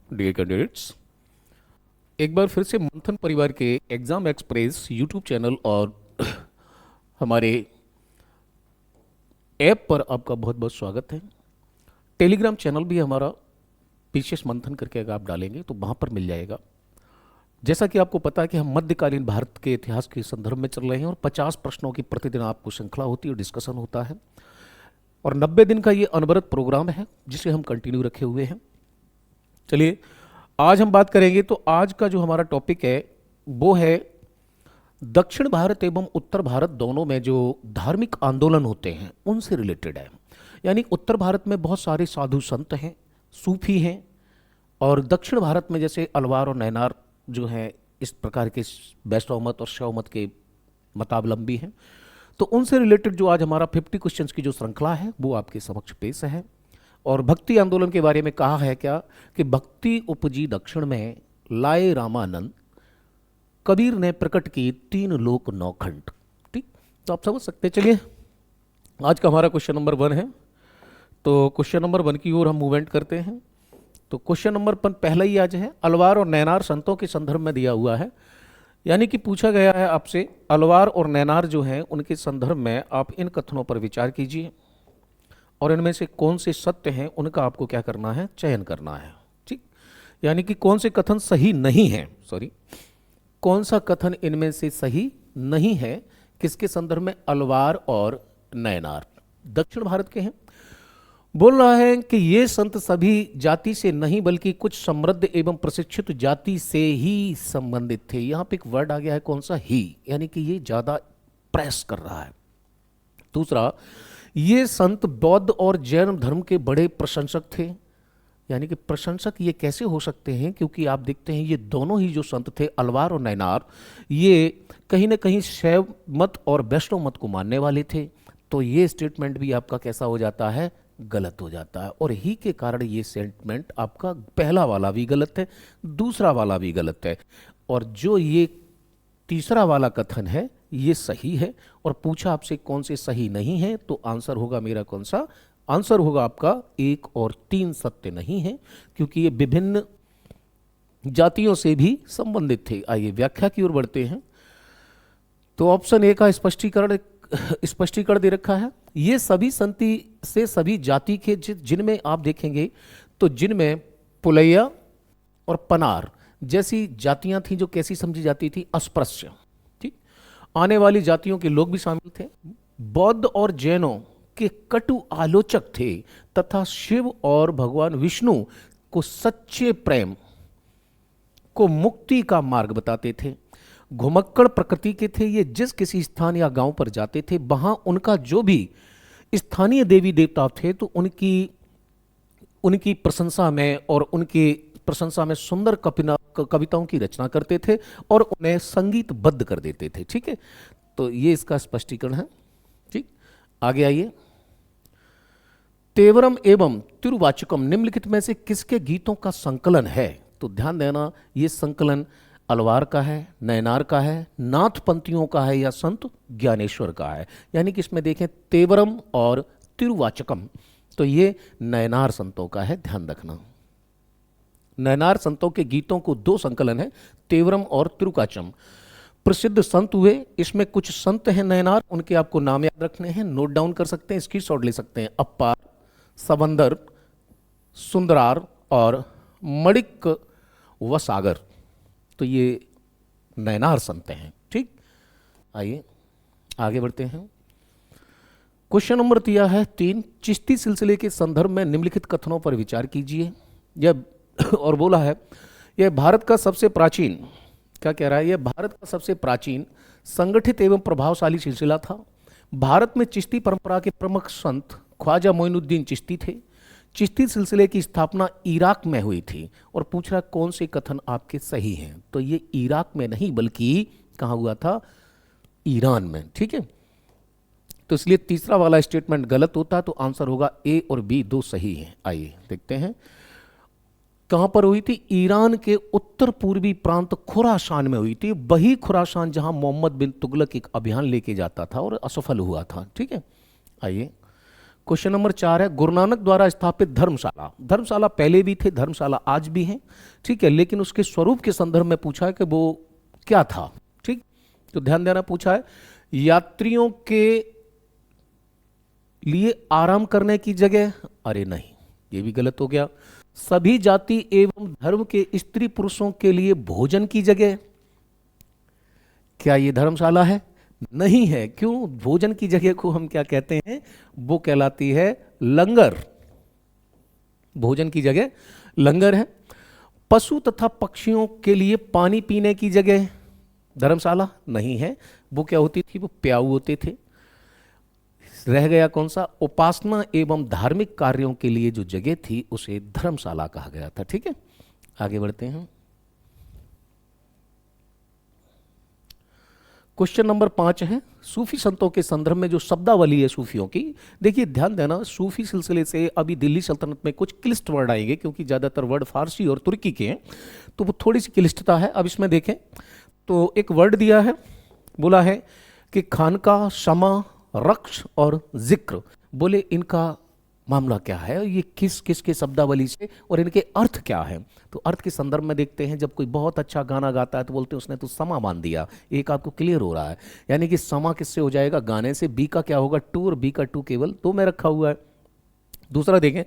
Dear candidates, एक बार फिर से मंथन परिवार के एग्जाम एक्सप्रेस यूट्यूब चैनल और हमारे ऐप पर आपका बहुत बहुत स्वागत है। टेलीग्राम चैनल भी हमारा विशेष मंथन करके अगर आप डालेंगे तो वहाँ पर मिल जाएगा। जैसा कि आपको पता है कि हम मध्यकालीन भारत के इतिहास के संदर्भ में चल रहे हैं और 50 प्रश्नों की प्रतिदिन आपको श्रृंखला होती है और डिस्कशन होता है, और 90 दिन का ये अनवरत प्रोग्राम है जिसे हम कंटिन्यू रखे हुए हैं। चलिए आज हम बात करेंगे, तो आज का जो हमारा टॉपिक है वो है दक्षिण भारत एवं उत्तर भारत दोनों में जो धार्मिक आंदोलन होते हैं उनसे रिलेटेड है। यानी उत्तर भारत में बहुत सारे साधु संत हैं, सूफी हैं, और दक्षिण भारत में जैसे अलवार और नैनार जो हैं इस प्रकार के वैष्णव मत और शैव मत के मतावलंबी हैं। तो उनसे रिलेटेड जो आज हमारा 50 क्वेश्चंस की जो श्रृंखला है वो आपके समक्ष पेश है। और भक्ति आंदोलन के बारे में कहा है क्या कि भक्ति उपजी दक्षिण में, लाए रामानंद, कबीर ने प्रकट की 3 लोक 9 खंड। ठीक, तो आप समझ सकते हैं। चलिए आज का हमारा क्वेश्चन नंबर 1 है, तो क्वेश्चन नंबर 1 की ओर हम मूवमेंट करते हैं। तो क्वेश्चन नंबर 1 पहला ही आज है, अलवार और नैनार संतों के संदर्भ में दिया हुआ है। यानी कि पूछा गया है आपसे, अलवार और नैनार जो हैं उनके संदर्भ में आप इन कथनों पर विचार कीजिए और इनमें से कौन से सत्य हैं उनका आपको क्या करना है, चयन करना है। ठीक, यानी कि कौन से कथन सही नहीं है, कौन सा कथन इनमें से सही नहीं है, किसके संदर्भ में, अलवार और नैनार दक्षिण भारत के हैं। बोल रहा है कि ये संत सभी जाति से नहीं बल्कि कुछ समृद्ध एवं प्रशिक्षित जाति से ही संबंधित थे। यहां पे एक वर्ड आ गया है, कौन सा, ही, यानी कि ये ज्यादा प्रेस कर रहा है। दूसरा, ये संत बौद्ध और जैन धर्म के बड़े प्रशंसक थे। यानी कि प्रशंसक ये कैसे हो सकते हैं, क्योंकि आप देखते हैं ये दोनों ही जो संत थे अलवार और नैनार, ये कहीं ना कहीं शैव मत और वैष्णव मत को मानने वाले थे। तो ये स्टेटमेंट भी आपका कैसा हो जाता है, गलत हो जाता है। और ही के कारण ये स्टेटमेंट आपका पहला वाला भी गलत है, दूसरा वाला भी गलत है, और जो ये तीसरा वाला कथन है ये सही है। और पूछा आपसे कौन से सही नहीं है, तो आंसर होगा मेरा कौन सा, आंसर होगा आपका 1 और 3 सत्य नहीं है, क्योंकि ये विभिन्न जातियों से भी संबंधित थे। आइए व्याख्या की ओर बढ़ते हैं। तो ऑप्शन ए का स्पष्टीकरण दे रखा है, ये सभी संति से सभी जाति के जिनमें आप देखेंगे तो जिनमें पुलैया और पनार जैसी जातियां थी जो कैसी समझी जाती थी, अस्पृश्य। ठीक, आने वाली जातियों के लोग भी शामिल थे। बौद्ध और जैनों के कटु आलोचक थे तथा शिव और भगवान विष्णु को सच्चे प्रेम को मुक्ति का मार्ग बताते थे। घुमक्कड़ प्रकृति के थे ये, जिस किसी स्थान या गांव पर जाते थे वहां उनका जो भी स्थानीय देवी देवता थे तो उनकी प्रशंसा में और उनकी प्रशंसा में सुंदर कविताओं की रचना करते थे और उन्हें संगीतबद्ध कर देते थे। ठीक है, तो ये इसका स्पष्टीकरण है। ठीक, आगे आइए। तेवरम एवं तिरुवाचकम निम्नलिखित में से किसके गीतों का संकलन है? तो ध्यान देना, ये संकलन अलवार का है, नैनार का है, नाथ पंथियों का है या संत ज्ञानेश्वर का है। यानी कि इसमें देखें तेवरम और तिरुवाचकम, तो ये नैनार संतों का है, ध्यान रखना। नैनार संतों के गीतों को 2 संकलन है, तेवरम और तिरुकाचम। प्रसिद्ध संत हुए, इसमें कुछ संत हैं नैनार, उनके आपको नाम याद रखने हैं, नोट डाउन कर सकते हैं, स्क्रीनशॉट ले सकते हैं। अप्पार, सबंदर, सुंदरार और मणिक व सागर, तो ये नैनार संत हैं। ठीक, आइए आगे बढ़ते हैं। क्वेश्चन नंबर दिया है 3, चिश्ती सिलसिले के संदर्भ में निम्नलिखित कथनों पर विचार कीजिए। यह और बोला है यह भारत का सबसे प्राचीन, क्या कह रहा है, यह भारत का सबसे प्राचीन संगठित एवं प्रभावशाली सिलसिला था। भारत में चिश्ती परंपरा के प्रमुख संत ख्वाजा मोइनुद्दीन चिश्ती थे। चिश्ती सिलसिले की स्थापना इराक में हुई थी। और पूछ रहा कौन से कथन आपके सही हैं, तो ये इराक में नहीं बल्कि कहाँ हुआ था, ईरान में। ठीक है, तो इसलिए तीसरा वाला स्टेटमेंट गलत होता, तो आंसर होगा ए और बी 2 सही हैं। आइए देखते हैं कहां पर हुई थी, ईरान के उत्तर पूर्वी प्रांत खुरासान में हुई थी। वही खुरासान जहां मोहम्मद बिन तुगलक एक अभियान लेके जाता था और असफल हुआ था। ठीक है, आइए क्वेश्चन नंबर 4 है, गुरु नानक द्वारा स्थापित धर्मशाला। धर्मशाला पहले भी थे, धर्मशाला आज भी हैं, ठीक है, लेकिन उसके स्वरूप के संदर्भ में पूछा है कि वो क्या था। ठीक, तो ध्यान देना, पूछा है यात्रियों के लिए आराम करने की जगह, अरे नहीं, ये भी गलत हो गया। सभी जाति एवं धर्म के स्त्री पुरुषों के लिए भोजन की जगह, क्या ये धर्मशाला है? नहीं है। क्यों? भोजन की जगह को हम क्या कहते हैं? वो कहलाती है लंगर। भोजन की जगह लंगर है। पशु तथा पक्षियों के लिए पानी पीने की जगह धर्मशाला नहीं है। वो क्या होती थी? वो प्याऊ होते थे। रह गया कौन सा? उपासना एवं धार्मिक कार्यों के लिए जो जगह थी उसे धर्मशाला कहा गया था। ठीक है, आगे बढ़ते हैं। क्वेश्चन नंबर 5 है, सूफी संतों के संदर्भ में जो शब्दावली है सूफियों की। देखिए ध्यान देना, सूफी सिलसिले से अभी दिल्ली सल्तनत में कुछ क्लिष्ट वर्ड आएंगे, क्योंकि ज़्यादातर वर्ड फारसी और तुर्की के हैं, तो वो थोड़ी सी क्लिष्टता है। अब इसमें देखें तो एक वर्ड दिया है, बोला है कि खानका, शमा, रक्ष और जिक्र। बोले इनका मामला क्या है, ये किस किस के शब्दावली से और इनके अर्थ क्या है। तो अर्थ के संदर्भ में देखते हैं, जब कोई बहुत अच्छा गाना गाता है तो बोलते हैं उसने तो समा बांध दिया। एक आपको क्लियर हो रहा है, यानी कि समा किससे हो जाएगा? गाने से। बी का क्या होगा? टू, और बी का टू केवल तो में रखा हुआ है। दूसरा देखें,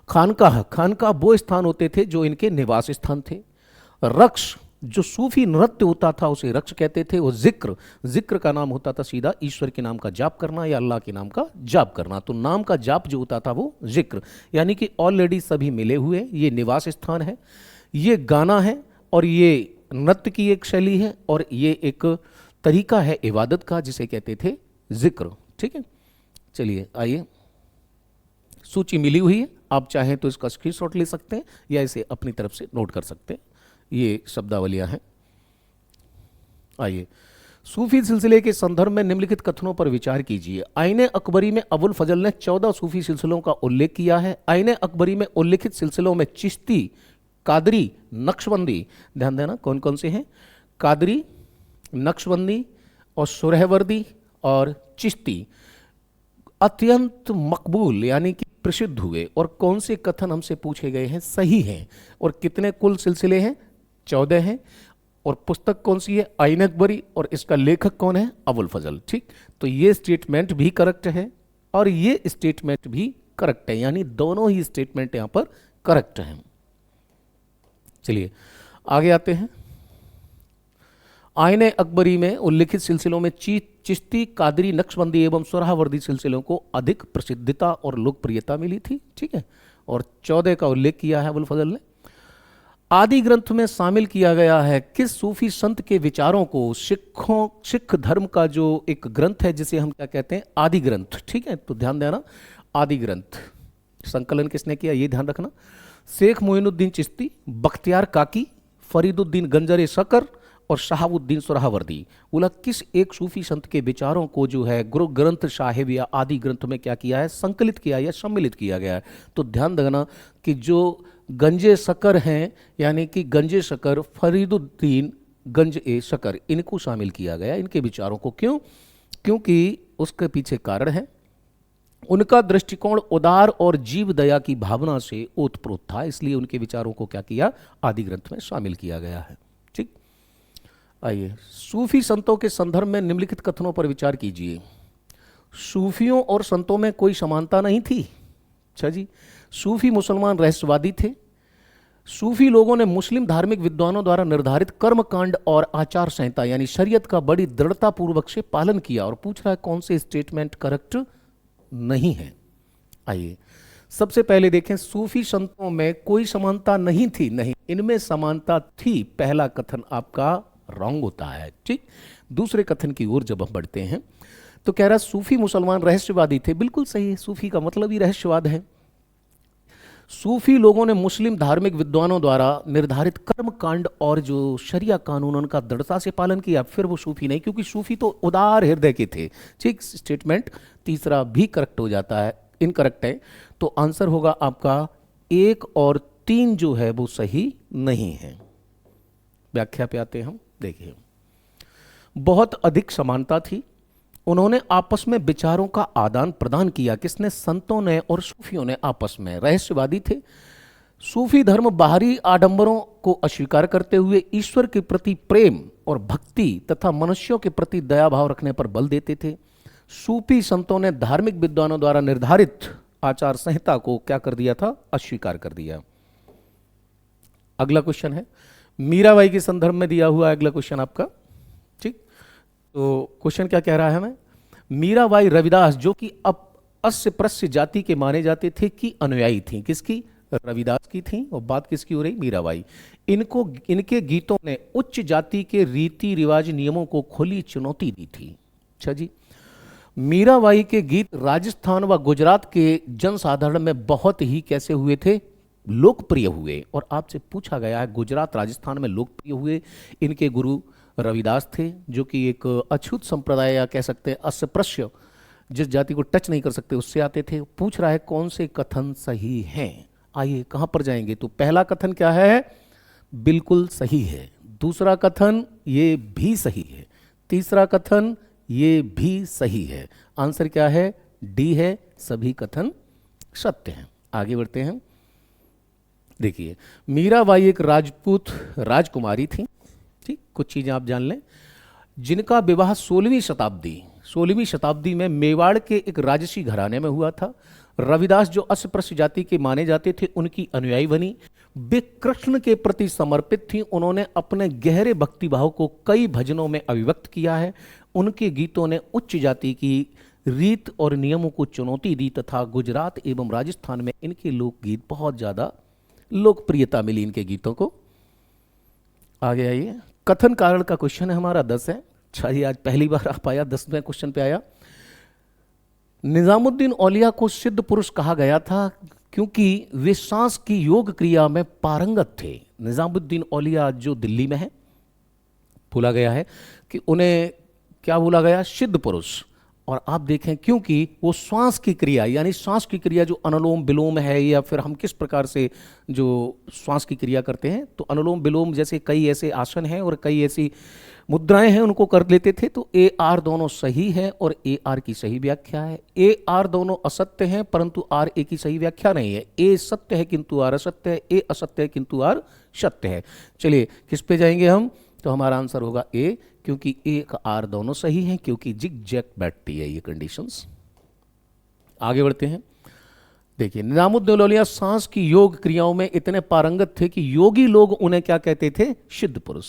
खानकाह, खानकाह वो स्थान होते थे जो इनके निवास स्थान थे। रक्ष, जो सूफी नृत्य होता था उसे रक्ष कहते थे। वो जिक्र, जिक्र का नाम होता था सीधा ईश्वर के नाम का जाप करना या अल्लाह के नाम का जाप करना। तो नाम का जाप जो होता था वो जिक्र, यानी कि ऑलरेडी सभी मिले हुए। ये निवास स्थान है, ये गाना है, और ये नृत्य की एक शैली है, और ये एक तरीका है इबादत का जिसे कहते थे जिक्र। ठीक है, चलिए आइए, सूची मिली हुई है, आप चाहें तो इसका स्क्रीनशॉट ले सकते हैं या इसे अपनी तरफ से नोट कर सकते हैं। ये शब्दावलियां हैं। आइए, सूफी सिलसिले के संदर्भ में निम्नलिखित कथनों पर विचार कीजिए। आईने अकबरी में अबुल फजल ने 14 सूफी सिलसिलों का उल्लेख किया है। आईने अकबरी में उल्लिखित सिलसिलों में चिश्ती, कादरी, नक्शबंदी, ध्यान देना कौन कौन से हैं? कादरी, नक्शबंदी और सुरहवर्दी और चिश्ती अत्यंत मकबूल यानी कि प्रसिद्ध हुए। और कौन से कथन हमसे पूछे गए हैं सही हैं? और कितने कुल सिलसिले हैं? 14 हैं। और पुस्तक कौन सी है? आईन अकबरी, और इसका लेखक कौन है? अबुल फजल। ठीक, तो ये स्टेटमेंट भी करेक्ट है और ये स्टेटमेंट भी करेक्ट है, यानी दोनों ही स्टेटमेंट यहां पर करेक्ट हैं। चलिए आगे आते हैं। आईने अकबरी में उल्लिखित सिलसिलों में चिश्ती, कादरी, नक्शबंदी एवं सुरहावर्दी सिलसिलों को अधिक प्रसिद्धता और लोकप्रियता मिली थी। ठीक है, और 14 का उल्लेख किया है अबुल फजल ने। आदि ग्रंथ में शामिल किया गया है किस सूफी संत के विचारों को? सिख धर्म का जो एक ग्रंथ है जिसे हम क्या कहते हैं? आदि ग्रंथ। ठीक है, तो ध्यान देना, आदि ग्रंथ संकलन किसने किया ये ध्यान रखना। शेख मोइनुद्दीन चिश्ती, बख्तियार काकी, फरीदुद्दीन गंजरे शकर और शहाबुद्दीन सुरहावर्दी। बोला किस एक सूफी संत के विचारों को जो है गुरु ग्रंथ साहिब या आदि ग्रंथ में क्या किया है? संकलित किया या सम्मिलित किया गया है। तो ध्यान देना कि जो गंजे शकर हैं, यानी कि गंजे शकर, फरीदुद्दीन गंज ए शकर, इनको शामिल किया गया इनके विचारों को। क्यों? क्योंकि उसके पीछे कारण है, उनका दृष्टिकोण उदार और जीव दया की भावना से ओतप्रोत था, इसलिए उनके विचारों को क्या किया? आदि ग्रंथ में शामिल किया गया है। ठीक, आइए, सूफी संतों के संदर्भ में निम्नलिखित कथनों पर विचार कीजिए। सूफियों और संतों में कोई समानता नहीं थी। अच्छा जी, सूफी मुसलमान रहस्यवादी थे। सूफी लोगों ने मुस्लिम धार्मिक विद्वानों द्वारा निर्धारित कर्मकांड और आचार संहिता यानी शरीयत का बड़ी दृढ़ता पूर्वक से पालन किया। और पूछ रहा है कौन से स्टेटमेंट करेक्ट नहीं है। आइए सबसे पहले देखें, सूफी संतों में कोई समानता नहीं थी। नहीं, इनमें समानता थी। पहला कथन आपका रॉन्ग होता है। ठीक, दूसरे कथन की ओर जब हम बढ़ते हैं तो कह रहा सूफी मुसलमान रहस्यवादी थे। बिल्कुल सही है, सूफी का मतलब ही रहस्यवाद है। सूफी लोगों ने मुस्लिम धार्मिक विद्वानों द्वारा निर्धारित कर्म कांड और जो शरिया कानून उनका दृढ़ता से पालन किया, फिर वो सूफी नहीं, क्योंकि सूफी तो उदार हृदय के थे। ठीक, स्टेटमेंट तीसरा भी करेक्ट हो जाता है, इनकरेक्ट है। तो आंसर होगा आपका 1 और 3 जो है वो सही नहीं है। व्याख्या पे आते हैं हम। देखिए, बहुत अधिक समानता थी। उन्होंने आपस में विचारों का आदान प्रदान किया। किसने? संतों ने और सूफियों ने आपस में। रहस्यवादी थे। सूफी धर्म बाहरी आडंबरों को अस्वीकार करते हुए ईश्वर के प्रति प्रेम और भक्ति तथा मनुष्यों के प्रति दया भाव रखने पर बल देते थे। सूफी संतों ने धार्मिक विद्वानों द्वारा निर्धारित आचार संहिता को क्या कर दिया था? अस्वीकार कर दिया। अगला क्वेश्चन है मीराबाई के संदर्भ में दिया हुआ अगला क्वेश्चन आपका। ठीक, तो क्वेश्चन क्या कह रहा है हमें? मीराबाई रविदास जो कि अब अस्य प्रस्य जाति के माने जाते थे की अनुयायी थी। किसकी? रविदास की थी। और बात किसकी हो रही? मीराबाई। इनके गीतों ने उच्च जाति के रीति रिवाज नियमों को खुली चुनौती दी थी। अच्छा जी, मीराबाई के गीत राजस्थान व गुजरात के जनसाधारण में बहुत ही कैसे हुए थे? लोकप्रिय हुए। और आपसे पूछा गया है गुजरात राजस्थान में लोकप्रिय हुए। इनके गुरु रविदास थे जो कि एक अछूत संप्रदाय या कह सकते हैं अस्पृश्य, जिस जाति को टच नहीं कर सकते उससे आते थे। पूछ रहा है कौन से कथन सही हैं। आइए कहां पर जाएंगे? तो पहला कथन क्या है? बिल्कुल सही है। दूसरा कथन ये भी सही है। तीसरा कथन ये भी सही है। आंसर क्या है? डी है, सभी कथन सत्य हैं। आगे बढ़ते हैं। देखिए, मीराबाई एक राजपूत राजकुमारी थी। ठीक, कुछ चीजें आप जान लें। जिनका विवाह 16वीं शताब्दी में मेवाड़ के एक राजसी घराने में हुआ था। रविदास जो अस्पृश्य जाति के माने जाते थे उनकी अनुयायी बनी। वे कृष्ण के प्रति समर्पित थी। उन्होंने अपने गहरे भक्तिभाव को कई भजनों में अभिव्यक्त किया है। उनके गीतों ने उच्च जाति की रीत और नियमों को चुनौती दी तथा गुजरात एवं राजस्थान में इनके लोकगीत बहुत ज्यादा लोकप्रियता मिली इनके गीतों को। आगे आइए, कथन कारण का क्वेश्चन है हमारा 10 है। अच्छा, ये आज पहली बार आप आया, 10वें क्वेश्चन पे आया। निजामुद्दीन औलिया को सिद्ध पुरुष कहा गया था क्योंकि वे सांस की योग क्रिया में पारंगत थे। निजामुद्दीन औलिया जो दिल्ली में है, बोला गया है कि उन्हें क्या बोला गया? सिद्ध पुरुष। और आप देखें क्योंकि वो श्वास की क्रिया, यानी श्वास की क्रिया जो अनुलोम विलोम है, या फिर हम किस प्रकार से जो श्वास की क्रिया करते हैं, तो अनुलोम विलोम जैसे कई ऐसे आसन हैं और कई ऐसी मुद्राएं हैं, उनको कर लेते थे। तो ए आर दोनों सही है और ए आर की सही व्याख्या है। ए आर दोनों असत्य हैं परंतु आर ए की सही व्याख्या नहीं है। ए सत्य है किंतु आर असत्य है, ए असत्य है किंतु आर सत्य है। चलिए किस पे जाएंगे हम? तो हमारा आंसर होगा ए, क्योंकि ए का आर दोनों सही हैं, क्योंकि जिग जैक बैठती है ये कंडीशंस। आगे बढ़ते हैं। देखिए, निजामुद्दीन औलिया सांस की योग क्रियाओं में इतने पारंगत थे कि योगी लोग उन्हें क्या कहते थे? सिद्ध पुरुष।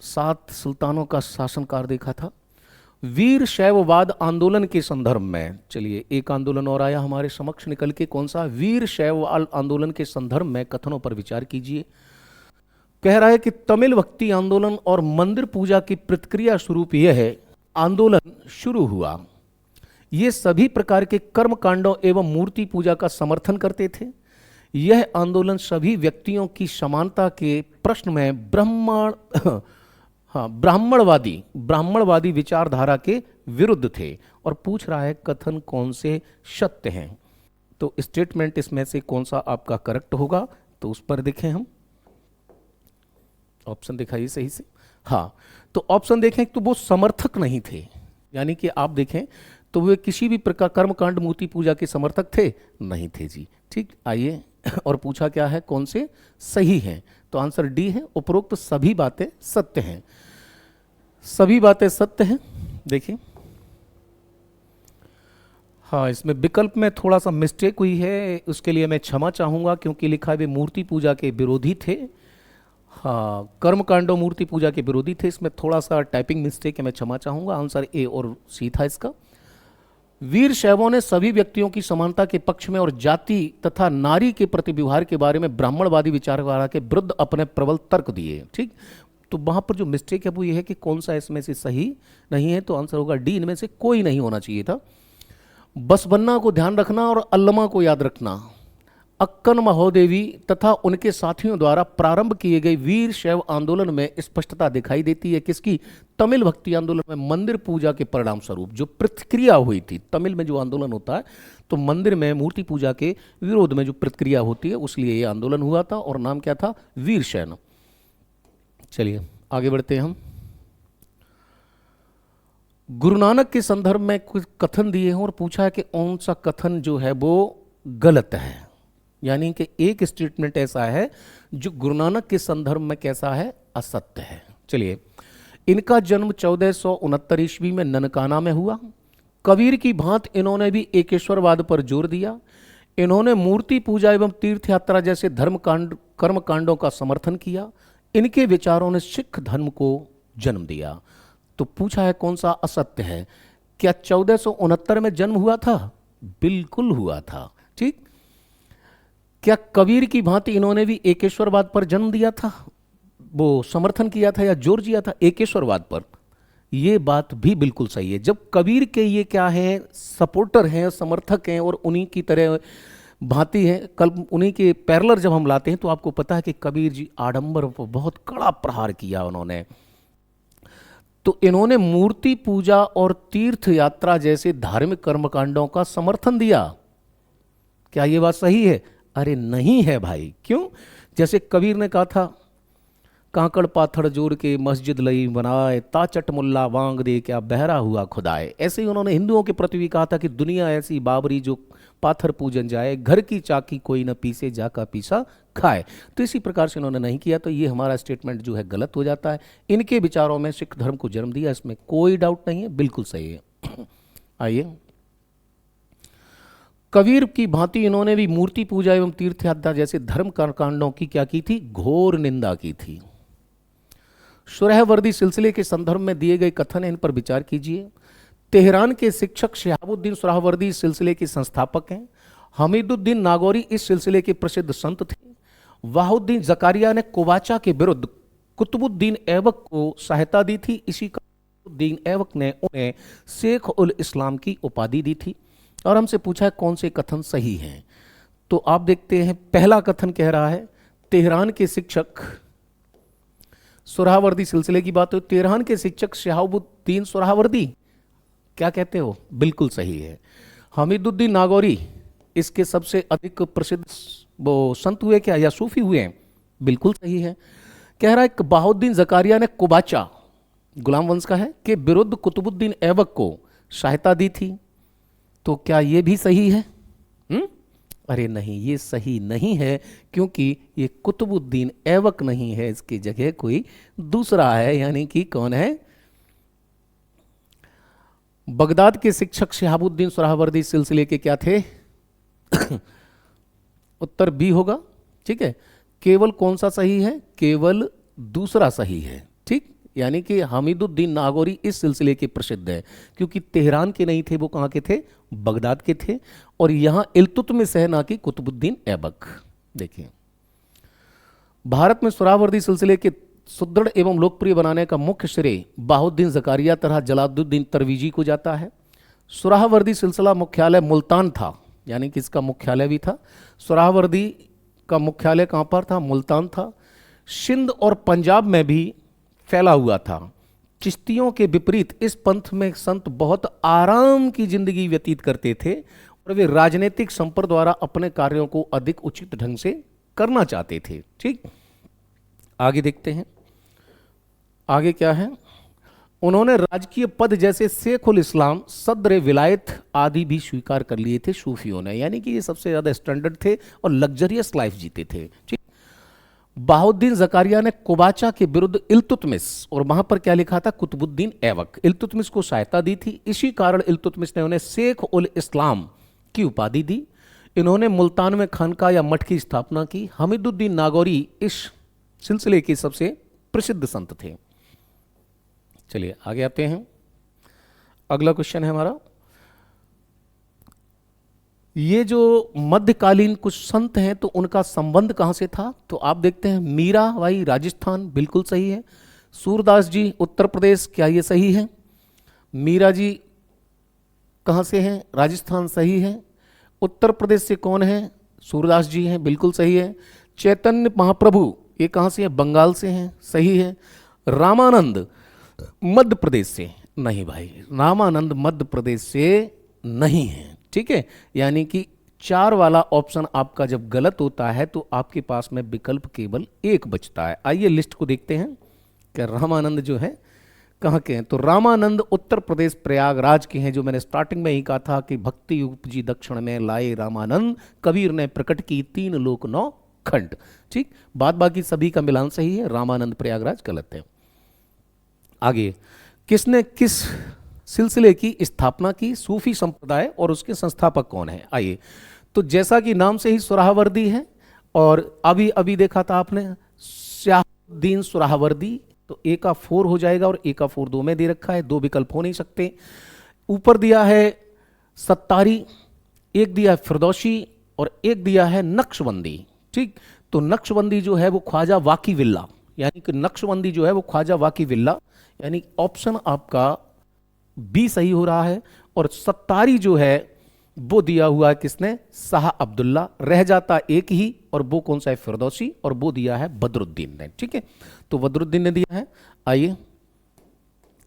7 सुल्तानों का शासनकाल देखा था। वीर शैववाद आंदोलन के संदर्भ में, चलिए एक आंदोलन और आया हमारे समक्ष निकल के, कौन सा? वीर शैववाद आंदोलन के संदर्भ में कथनों पर विचार कीजिए। कह रहा है कि तमिल भक्ति आंदोलन और मंदिर पूजा की प्रतिक्रिया स्वरूप यह है आंदोलन शुरू हुआ। ये सभी प्रकार के कर्म कांडों एवं मूर्ति पूजा का समर्थन करते थे। यह आंदोलन सभी व्यक्तियों की समानता के प्रश्न में ब्राह्मणवादी विचारधारा के विरुद्ध थे। और पूछ रहा है कथन कौन से सत्य हैं। तो स्टेटमेंट इसमें से कौन सा आपका करेक्ट होगा? तो उस पर देखें हम। ऑप्शन दिखाइए सही से। हाँ, तो ऑप्शन देखें तो वो समर्थक नहीं थे, यानी कि आप देखें तो वे किसी भी प्रकार कर्मकांड मूर्ति पूजा के समर्थक थे नहीं थे जी। ठीक, आइए और पूछा क्या है कौन से सही हैं? तो आंसर डी है, उपरोक्त सभी बातें सत्य हैं। सभी बातें सत्य हैं। देखिए, हाँ, इसमें विकल्प में थोड़ा सा मिस्टेक हुई है, उसके लिए मैं क्षमा चाहूँगा, क्योंकि लिखा है वे मूर्ति पूजा के विरोधी थे। हाँ, कर्मकांडों मूर्ति पूजा के विरोधी थे, इसमें थोड़ा सा टाइपिंग मिस्टेक है, मैं क्षमा चाहूँगा। आंसर ए और सी था इसका। वीर शैवों ने सभी व्यक्तियों की समानता के पक्ष में और जाति तथा नारी के प्रति व्यवहार के बारे में ब्राह्मणवादी विचारधारा के विरुद्ध अपने प्रबल तर्क दिए। ठीक, तो वहां पर जो मिस्टेक है वो ये है कि कौन सा इसमें से सही नहीं है। तो आंसर होगा डी, इनमें से कोई नहीं होना चाहिए था। बसवन्ना को ध्यान रखना और अल्लमा को याद रखना। अक्कन महोदेवी तथा उनके साथियों द्वारा प्रारंभ किए गए वीर शैव आंदोलन में स्पष्टता दिखाई देती है किसकी? तमिल भक्ति आंदोलन में मंदिर पूजा के परिणाम स्वरूप जो प्रतिक्रिया हुई थी। तमिल में जो आंदोलन होता है तो मंदिर में मूर्ति पूजा के विरोध में जो प्रतिक्रिया होती है, उसलिए ये आंदोलन हुआ था और नाम क्या था? वीर शैव। चलिए आगे बढ़ते हैं हम। गुरु नानक के संदर्भ में कुछ कथन दिए हैं और पूछा है कि कौन सा कथन जो है वो गलत है, यानी कि एक स्टेटमेंट ऐसा है जो गुरु नानक के संदर्भ में कैसा है, असत्य है। चलिए, इनका जन्म 1469 ईस्वी में ननकाना में हुआ। कबीर की भांति इन्होंने भी एकेश्वरवाद पर जोर दिया। इन्होंने मूर्ति पूजा एवं तीर्थ यात्रा जैसे धर्म कांड कर्म कांडों का समर्थन किया। इनके विचारों ने सिख धर्म को जन्म दिया। तो पूछा है कौन सा असत्य है। क्या 1469 में जन्म हुआ था? बिल्कुल हुआ था। ठीक। क्या कबीर की भांति इन्होंने भी एकेश्वरवाद पर जन्म दिया था, वो समर्थन किया था या जोर दिया था एकेश्वरवाद पर? ये बात भी बिल्कुल सही है। जब कबीर के ये क्या है, सपोर्टर हैं, समर्थक हैं और उन्हीं की तरह भांति हैं, कल उन्हीं के पैरेलल जब हम लाते हैं तो आपको पता है कि कबीर जी आडंबर पर बहुत कड़ा प्रहार किया उन्होंने। तो इन्होंने मूर्ति पूजा और तीर्थ यात्रा जैसे धार्मिक कर्मकांडों का समर्थन दिया। क्या ये बात सही है? अरे नहीं है भाई। क्यों? जैसे कबीर ने कहा था, कांकड़ पाथड़ जोड़ के मस्जिद लई बनाए, ताचट मुल्ला वांग दे क्या बहरा हुआ खुदाए। ऐसे ही उन्होंने हिंदुओं के प्रति भी कहा था कि दुनिया ऐसी बाबरी जो पाथर पूजन जाए, घर की चाकी कोई न पीसे जाका पीसा खाए। तो इसी प्रकार से इन्होंने नहीं किया, तो ये हमारा स्टेटमेंट जो है गलत हो जाता है। इनके विचारों में सिख धर्म को जन्म दिया, इसमें कोई डाउट नहीं है, बिल्कुल सही है। आइए, कबीर की भांति इन्होंने भी मूर्ति पूजा एवं तीर्थ यात्रा जैसे धर्म कांडों की क्या की थी? घोर निंदा की थी। सुरहवर्दी सिलसिले के संदर्भ में दिए गए कथन है, इन पर विचार कीजिए। तेहरान के शिक्षक शिहाबुद्दीन सुरहवर्दी इस सिलसिले के संस्थापक हैं। हमीदुद्दीन नागौरी इस सिलसिले के प्रसिद्ध संत थे। वाहुद्दीन जकारिया ने कुबाचा के विरुद्ध कुतुबुद्दीन ऐबक को सहायता दी थी। इसी का कुतुबुद्दीन ऐबक ने उन्हें शेख उल इस्लाम की उपाधि दी थी। और हमसे पूछा है कौन से कथन सही हैं। तो आप देखते हैं, पहला कथन कह रहा है तेहरान के शिक्षक, सुरहावर्दी सिलसिले की बात हो, तेहरान के शिक्षक शिहाबुद्दीन सुरहावर्दी, क्या कहते हो? बिल्कुल सही है। हमीदुद्दीन नागौरी इसके सबसे अधिक प्रसिद्ध वो संत हुए क्या, या सूफी हुए हैं? बिल्कुल सही है। कह रहा है कि बहाउद्दीन जकारिया ने कुबाचा, गुलाम वंश का है, के विरुद्ध कुतुबुद्दीन ऐबक को सहायता दी थी। तो क्या ये भी सही है? अरे नहीं, ये सही नहीं है, क्योंकि ये कुतुबुद्दीन ऐबक नहीं है, इसकी जगह कोई दूसरा है। यानी कि कौन है? बगदाद के शिक्षक शिहाबुद्दीन सुरहवर्दी सिलसिले के क्या थे? उत्तर बी होगा। ठीक है। केवल कौन सा सही है? केवल दूसरा सही है। ठीक। यानी कि हमीदुद्दीन नागौरी इस सिलसिले के प्रसिद्ध है, क्योंकि तेहरान के नहीं थे, वो कहाँ के थे? बगदाद के थे। और यहाँ इल्तुतमिश है, ना कि कुतुबुद्दीन ऐबक। देखिए, भारत में सुरहवर्दी सिलसिले के सुदृढ़ एवं लोकप्रिय बनाने का मुख्य श्रेय बहाउद्दीन जकारिया तरह जलालुद्दीन तरवीजी को जाता है। सुरहवर्दी सिलसिला मुख्यालय मुल्तान था, यानी कि इसका मुख्यालय भी था। सुरहवर्दी का मुख्यालय कहाँ पर था? मुल्तान था। सिंध और पंजाब में भी फैला हुआ था। चिश्तियों के विपरीत इस पंथ में संत बहुत आराम की जिंदगी व्यतीत करते थे और वे राजनीतिक संपर्क द्वारा अपने कार्यों को अधिक उचित ढंग से करना चाहते थे। ठीक। आगे देखते हैं, आगे क्या है। उन्होंने राजकीय पद जैसे शेख उल इस्लाम, सदर विलायत आदि भी स्वीकार कर लिए थे सूफियों ने। यानी कि ये सबसे ज्यादा स्टैंडर्ड थे और लग्जरियस लाइफ जीते थे। ठीक। बहाउद्दीन जकारिया ने कुबाचा के विरुद्ध इल्तुतमिश, और वहां पर क्या लिखा था? कुतुबुद्दीन ऐबक, इल्तुतमिश को सहायता दी थी। इसी कारण इल्तुतमिश ने उन्हें शेख उल इस्लाम की उपाधि दी। इन्होंने मुल्तान में खानका या मठ की स्थापना की। हमीदुद्दीन नागौरी इस सिलसिले के सबसे प्रसिद्ध संत थे। चलिए आगे आते हैं। अगला क्वेश्चन है हमारा, ये जो मध्यकालीन कुछ संत हैं तो उनका संबंध कहाँ से था? तो आप देखते हैं, मीरा बाई राजस्थान, बिल्कुल सही है। सूरदास जी उत्तर प्रदेश, क्या ये सही है? मीरा जी कहाँ से हैं? राजस्थान, सही है। उत्तर प्रदेश से कौन है? सूरदास जी हैं, बिल्कुल सही है। चैतन्य महाप्रभु ये कहाँ से हैं? बंगाल से हैं, सही है। रामानंद मध्य प्रदेश से, नहीं भाई, रामानंद मध्य प्रदेश से नहीं है। ठीक है। यानी कि 4 वाला ऑप्शन आपका जब गलत होता है तो आपके पास में विकल्प केवल एक बचता है। आइए लिस्ट को देखते हैं कि रामानंद जो है कहाँ के हैं? तो रामानंद उत्तर प्रदेश प्रयागराज के हैं, जो मैंने स्टार्टिंग में ही कहा था कि भक्ति उपजी दक्षिण में लाए रामानंद, कबीर ने प्रकट की तीन लोक नौ खंड। ठीक, बाद बाकी सभी का मिलान सही है, रामानंद प्रयागराज गलत है। आगे, किसने किस सिलसिले की स्थापना की? सूफी संप्रदाय, और उसके संस्थापक कौन है? आइए, तो जैसा कि नाम से ही सुराहावर्दी है, और अभी अभी देखा था आपने स्याहुद्दीन सुराहावर्दी, तो ए का 4 हो जाएगा और ए का 4 दो में दे रखा है, दो विकल्प हो नहीं सकते। ऊपर दिया है सत्तारी, एक दिया है फिरदौसी और एक दिया है नक्शबंदी। ठीक, तो नक्शबंदी जो है वो ख्वाजा वाकी विल्ला, यानी कि नक्शबंदी जो है वो ख्वाजा वाकी विल्ला, यानी ऑप्शन आपका बी सही हो रहा है। और सत्तारी जो है वो दिया हुआ है किसने? शाह अब्दुल्ला, रह जाता एक ही, और वो कौन सा है? फिरदौसी, और वो दिया है बदरुद्दीन ने। ठीक है, तो बदरुद्दीन ने दिया है। आइए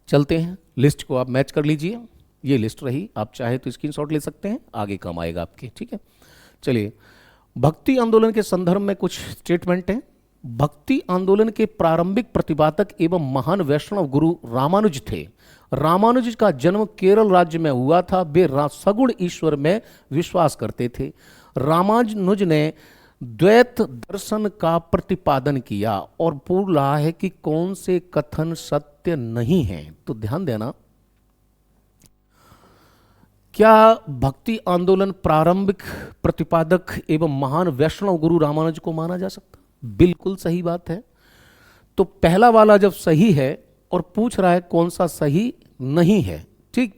चलते हैं, लिस्ट को आप मैच कर लीजिए, ये लिस्ट रही, आप चाहे तो स्क्रीनशॉट ले सकते हैं, आगे काम आएगा आपके। ठीक है, चलिए, भक्ति आंदोलन के संदर्भ में कुछ स्टेटमेंट हैं। भक्ति आंदोलन के प्रारंभिक प्रतिपादक एवं महान वैष्णव गुरु रामानुज थे। रामानुज का जन्म केरल राज्य में हुआ था। वे सगुण ईश्वर में विश्वास करते थे। रामानुज ने द्वैत दर्शन का प्रतिपादन किया, और पूछ रहा है कि कौन से कथन सत्य नहीं है। तो ध्यान देना, क्या भक्ति आंदोलन प्रारंभिक प्रतिपादक एवं महान वैष्णव गुरु रामानुज को माना जा सकता? बिल्कुल सही बात है। तो पहला वाला जब सही है और पूछ रहा है कौन सा सही नहीं है, ठीक,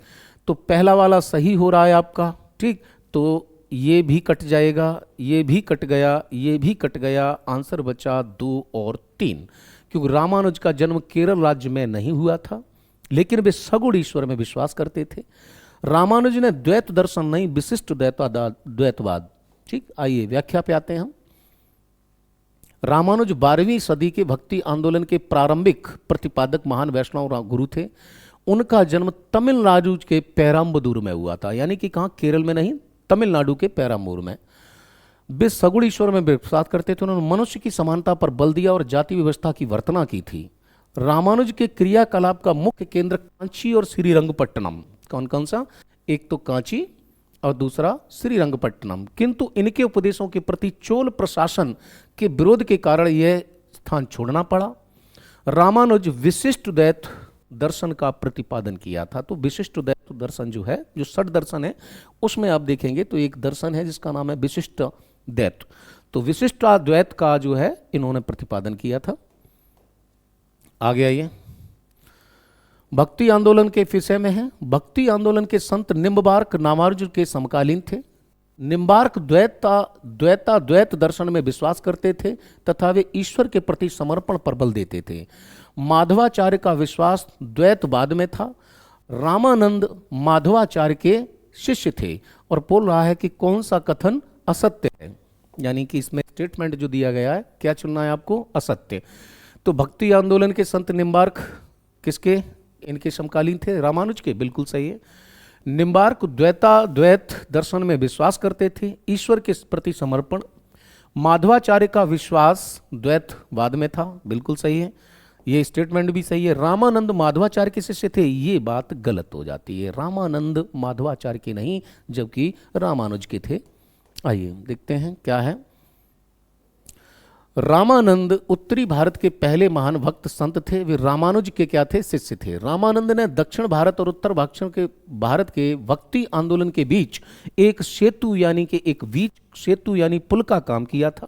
तो पहला वाला सही हो रहा है आपका। ठीक, तो ये भी कट जाएगा, ये भी कट गया, ये भी कट गया, आंसर बचा 2 और 3, क्योंकि रामानुज का जन्म केरल राज्य में नहीं हुआ था, लेकिन वे सगुण ईश्वर में विश्वास करते थे। रामानुज ने द्वैत दर्शन नहीं, विशिष्ट द्वैतवाद। ठीक, आइए व्याख्या पे आते हैं हम। रामानुज 12वीं सदी के भक्ति आंदोलन के प्रारंभिक प्रतिपादक महान वैष्णव गुरु थे। उनका जन्म तमिलनाडु के पेराम्बदूर में हुआ था, यानी कि कहाँ? केरल में नहीं, तमिलनाडु के पेराम्बूर में। वे सगुण ईश्वर में विश्वास करते थे। उन्होंने मनुष्य की समानता पर बल दिया और जाति व्यवस्था की वर्तना की थी। रामानुज के क्रियाकलाप का मुख्य केंद्र कांची और श्रीरंगपट्टनम। कौन कौन सा? एक तो कांची और दूसरा श्रीरंगपट्टनम। किंतु इनके उपदेशों के प्रति चोल प्रशासन के विरोध के कारण यह स्थान छोड़ना पड़ा। रामानुज विशिष्ट द्वैत दर्शन का प्रतिपादन किया था। तो विशिष्ट द्वैत दर्शन जो है, जो षट दर्शन है, उसमें आप देखेंगे तो एक दर्शन है जिसका नाम है विशिष्ट द्वैत। तो विशिष्ट द्वैत का जो है इन्होंने प्रतिपादन किया था। आगे आइए, भक्ति आंदोलन के विषय में है। भक्ति आंदोलन के संत निम्बार्क रामानुज के समकालीन थे। निम्बार्क द्वैत दर्शन में विश्वास करते थे तथा वे ईश्वर के प्रति समर्पण पर बल देते थे। माधवाचार्य का विश्वास द्वैतवाद में था। रामानंद माधवाचार्य के शिष्य थे। और बोल रहा है कि कौन सा कथन असत्य है, यानी कि इसमें स्टेटमेंट जो दिया गया है, क्या चुनना है आपको? असत्य। तो भक्ति आंदोलन के संत निम्बार्क किसके? इनके समकालीन थे, रामानुज के। बिल्कुल सही है। निम्बार्क द्वैत दर्शन में विश्वास करते थे, ईश्वर के प्रति समर्पण। माधवाचार्य का विश्वास द्वैतवाद में था। बिल्कुल सही है, ये स्टेटमेंट भी सही है। रामानंद माधवाचार्य के शिष्य थे, ये बात गलत हो जाती है। रामानंद माधवाचार्य के नहीं, जबकि रामानुज के थे। आइए देखते हैं क्या है। रामानंद उत्तरी भारत के पहले महान भक्त संत थे। वे रामानुज के क्या थे? शिष्य थे। रामानंद ने दक्षिण भारत और उत्तर भारत के भक्ति आंदोलन के बीच एक सेतु यानी कि एक बीच सेतु यानी पुल का काम किया था।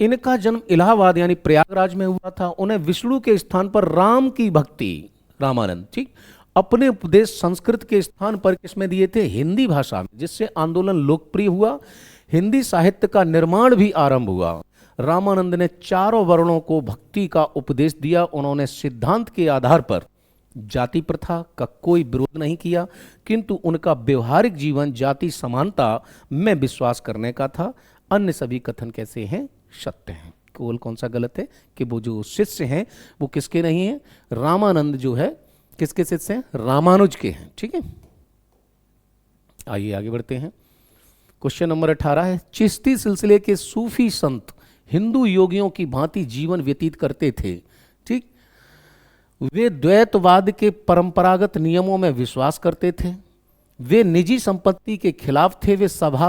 इनका जन्म इलाहाबाद यानी प्रयागराज में हुआ था। उन्हें विष्णु के स्थान पर राम की भक्ति, रामानंद, ठीक, अपने उपदेश संस्कृत के स्थान पर किसमें दिए थे? हिंदी भाषा में, जिससे आंदोलन लोकप्रिय हुआ। हिंदी साहित्य का निर्माण भी आरंभ हुआ। रामानंद ने चारों वर्णों को भक्ति का उपदेश दिया। उन्होंने सिद्धांत के आधार पर जाति प्रथा का कोई विरोध नहीं किया, किंतु उनका व्यवहारिक जीवन जाति समानता में विश्वास करने का था। अन्य सभी कथन कैसे हैं? सत्य हैं। केवल कौन सा गलत है कि वो जो शिष्य हैं वो किसके नहीं हैं? रामानंद जो है किसके शिष्य हैं? रामानुज के हैं। ठीक है, आइए आगे बढ़ते हैं। क्वेश्चन नंबर 18 है, चिश्ती सिलसिले के सूफी संत हिंदू योगियों की भांति जीवन व्यतीत करते थे। ठीक, वे द्वैतवाद के परंपरागत नियमों में विश्वास करते थे, वे निजी संपत्ति के खिलाफ थे, वे समा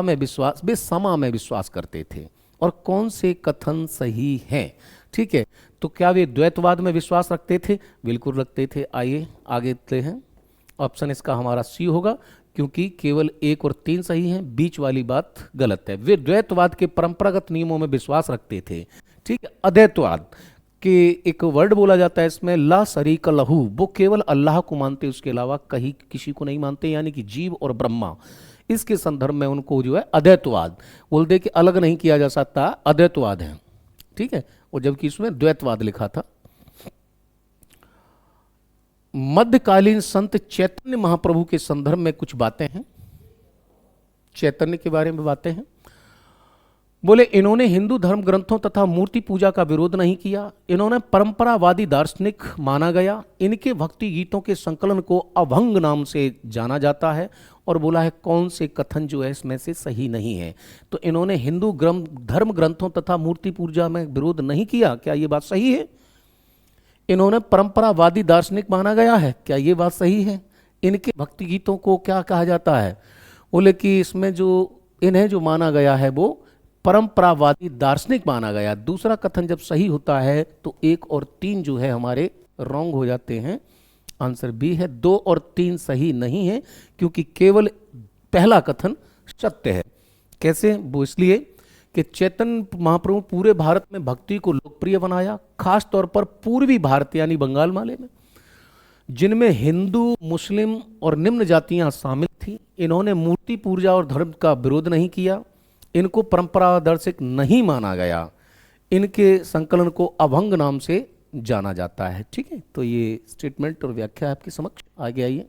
में विश्वास करते थे। और कौन से कथन सही हैं? ठीक है, तो क्या वे द्वैतवाद में विश्वास रखते थे? बिल्कुल रखते थे। आइए आगे चलते हैं। ऑप्शन इसका हमारा सी होगा, क्योंकि केवल 1 और 3 सही हैं, बीच वाली बात गलत है। वे द्वैतवाद के परंपरागत नियमों में विश्वास रखते थे। ठीक है, अद्वैतवाद के एक वर्ड बोला जाता है इसमें, ला शरीक लहू, वो केवल अल्लाह को मानते, उसके अलावा कहीं किसी को नहीं मानते, यानी कि जीव और ब्रह्मा। इसके संदर्भ में उनको जो है अद्वैतवाद बोलते कि अलग नहीं किया जा सकता, अद्वैतवाद है। ठीक है, और जबकि इसमें द्वैतवाद लिखा था। मध्यकालीन संत चैतन्य महाप्रभु के संदर्भ में कुछ बातें हैं, चैतन्य के बारे में बातें हैं। बोले, इन्होंने हिंदू धर्म ग्रंथों तथा मूर्ति पूजा का विरोध नहीं किया, इन्होंने परंपरावादी दार्शनिक माना गया, इनके भक्ति गीतों के संकलन को अभंग नाम से जाना जाता है। और बोला है कौन से कथन जो है इसमें से सही नहीं है। तो इन्होंने हिंदू धर्म ग्रंथों तथा मूर्ति पूजा में विरोध नहीं किया, क्या ये बात सही है? इन्होंने परंपरावादी दार्शनिक माना गया है, क्या ये बात सही है? इनके भक्ति गीतों को क्या कहा जाता है? बोले कि इसमें जो इन्हें जो माना गया है वो परंपरावादी दार्शनिक माना गया। दूसरा कथन जब सही होता है तो 1 और 3 जो है हमारे रॉन्ग हो जाते हैं। आंसर बी है, 2 और 3 सही नहीं है, क्योंकि केवल पहला कथन सत्य है। कैसे? वो इसलिए कि चैतन्य महाप्रभु पूरे भारत में भक्ति को लोकप्रिय बनाया, खास तौर पर पूर्वी भारत यानी बंगाल माले में, जिनमें हिंदू, मुस्लिम और निम्न जातियां शामिल थी। इन्होंने मूर्ति पूजा और धर्म का विरोध नहीं किया, इनको परंपरादर्शिक नहीं माना गया, इनके संकलन को अभंग नाम से जाना जाता है। ठीक है, तो ये स्टेटमेंट और व्याख्या आपके समक्ष आगे आइए।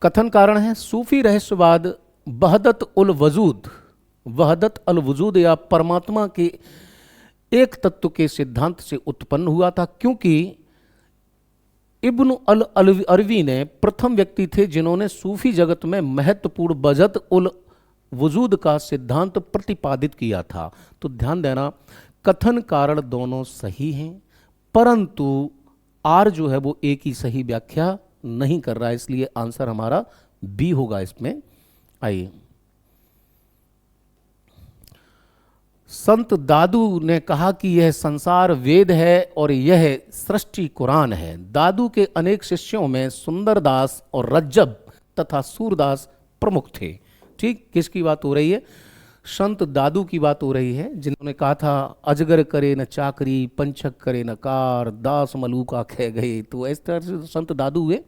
कथन कारण है, सूफी रहस्यवाद वहदत अल वजूद या परमात्मा के एक तत्व के सिद्धांत से उत्पन्न हुआ था, क्योंकि इब्न अल अरवी ने प्रथम व्यक्ति थे जिन्होंने सूफी जगत में महत्वपूर्ण वहदत उल वजूद का सिद्धांत प्रतिपादित किया था। तो ध्यान देना, कथन कारण दोनों सही हैं, परंतु आर जो है वो एक ही सही व्याख्या नहीं कर रहा है, इसलिए आंसर हमारा बी होगा इसमें। आइए, संत दादू ने कहा कि यह संसार वेद है और यह सृष्टि कुरान है। दादू के अनेक शिष्यों में सुंदरदास और रज्जब तथा सूरदास प्रमुख थे। ठीक, किसकी बात हो रही है? संत दादू की बात हो रही है, जिन्होंने कहा था अजगर करे न चाकरी, पंचक करे न कार, दास मलूका कह गए। तो इस तरह से संत दादू हुए।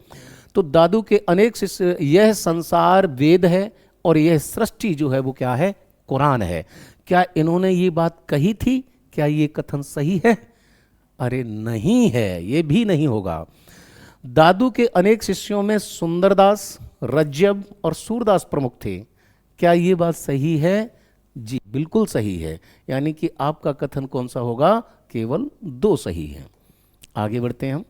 तो दादू के अनेक शिष्य, यह संसार वेद है और यह सृष्टि जो है वो क्या है? कुरान है। क्या इन्होंने ये बात कही थी? क्या ये कथन सही है? अरे नहीं है, ये भी नहीं होगा। दादू के अनेक शिष्यों में सुंदरदास, रज्जब और सूरदास प्रमुख थे। क्या ये बात सही है? जी बिल्कुल सही है, यानी कि आपका कथन कौन सा होगा? केवल 2 सही है। आगे बढ़ते हैं हम।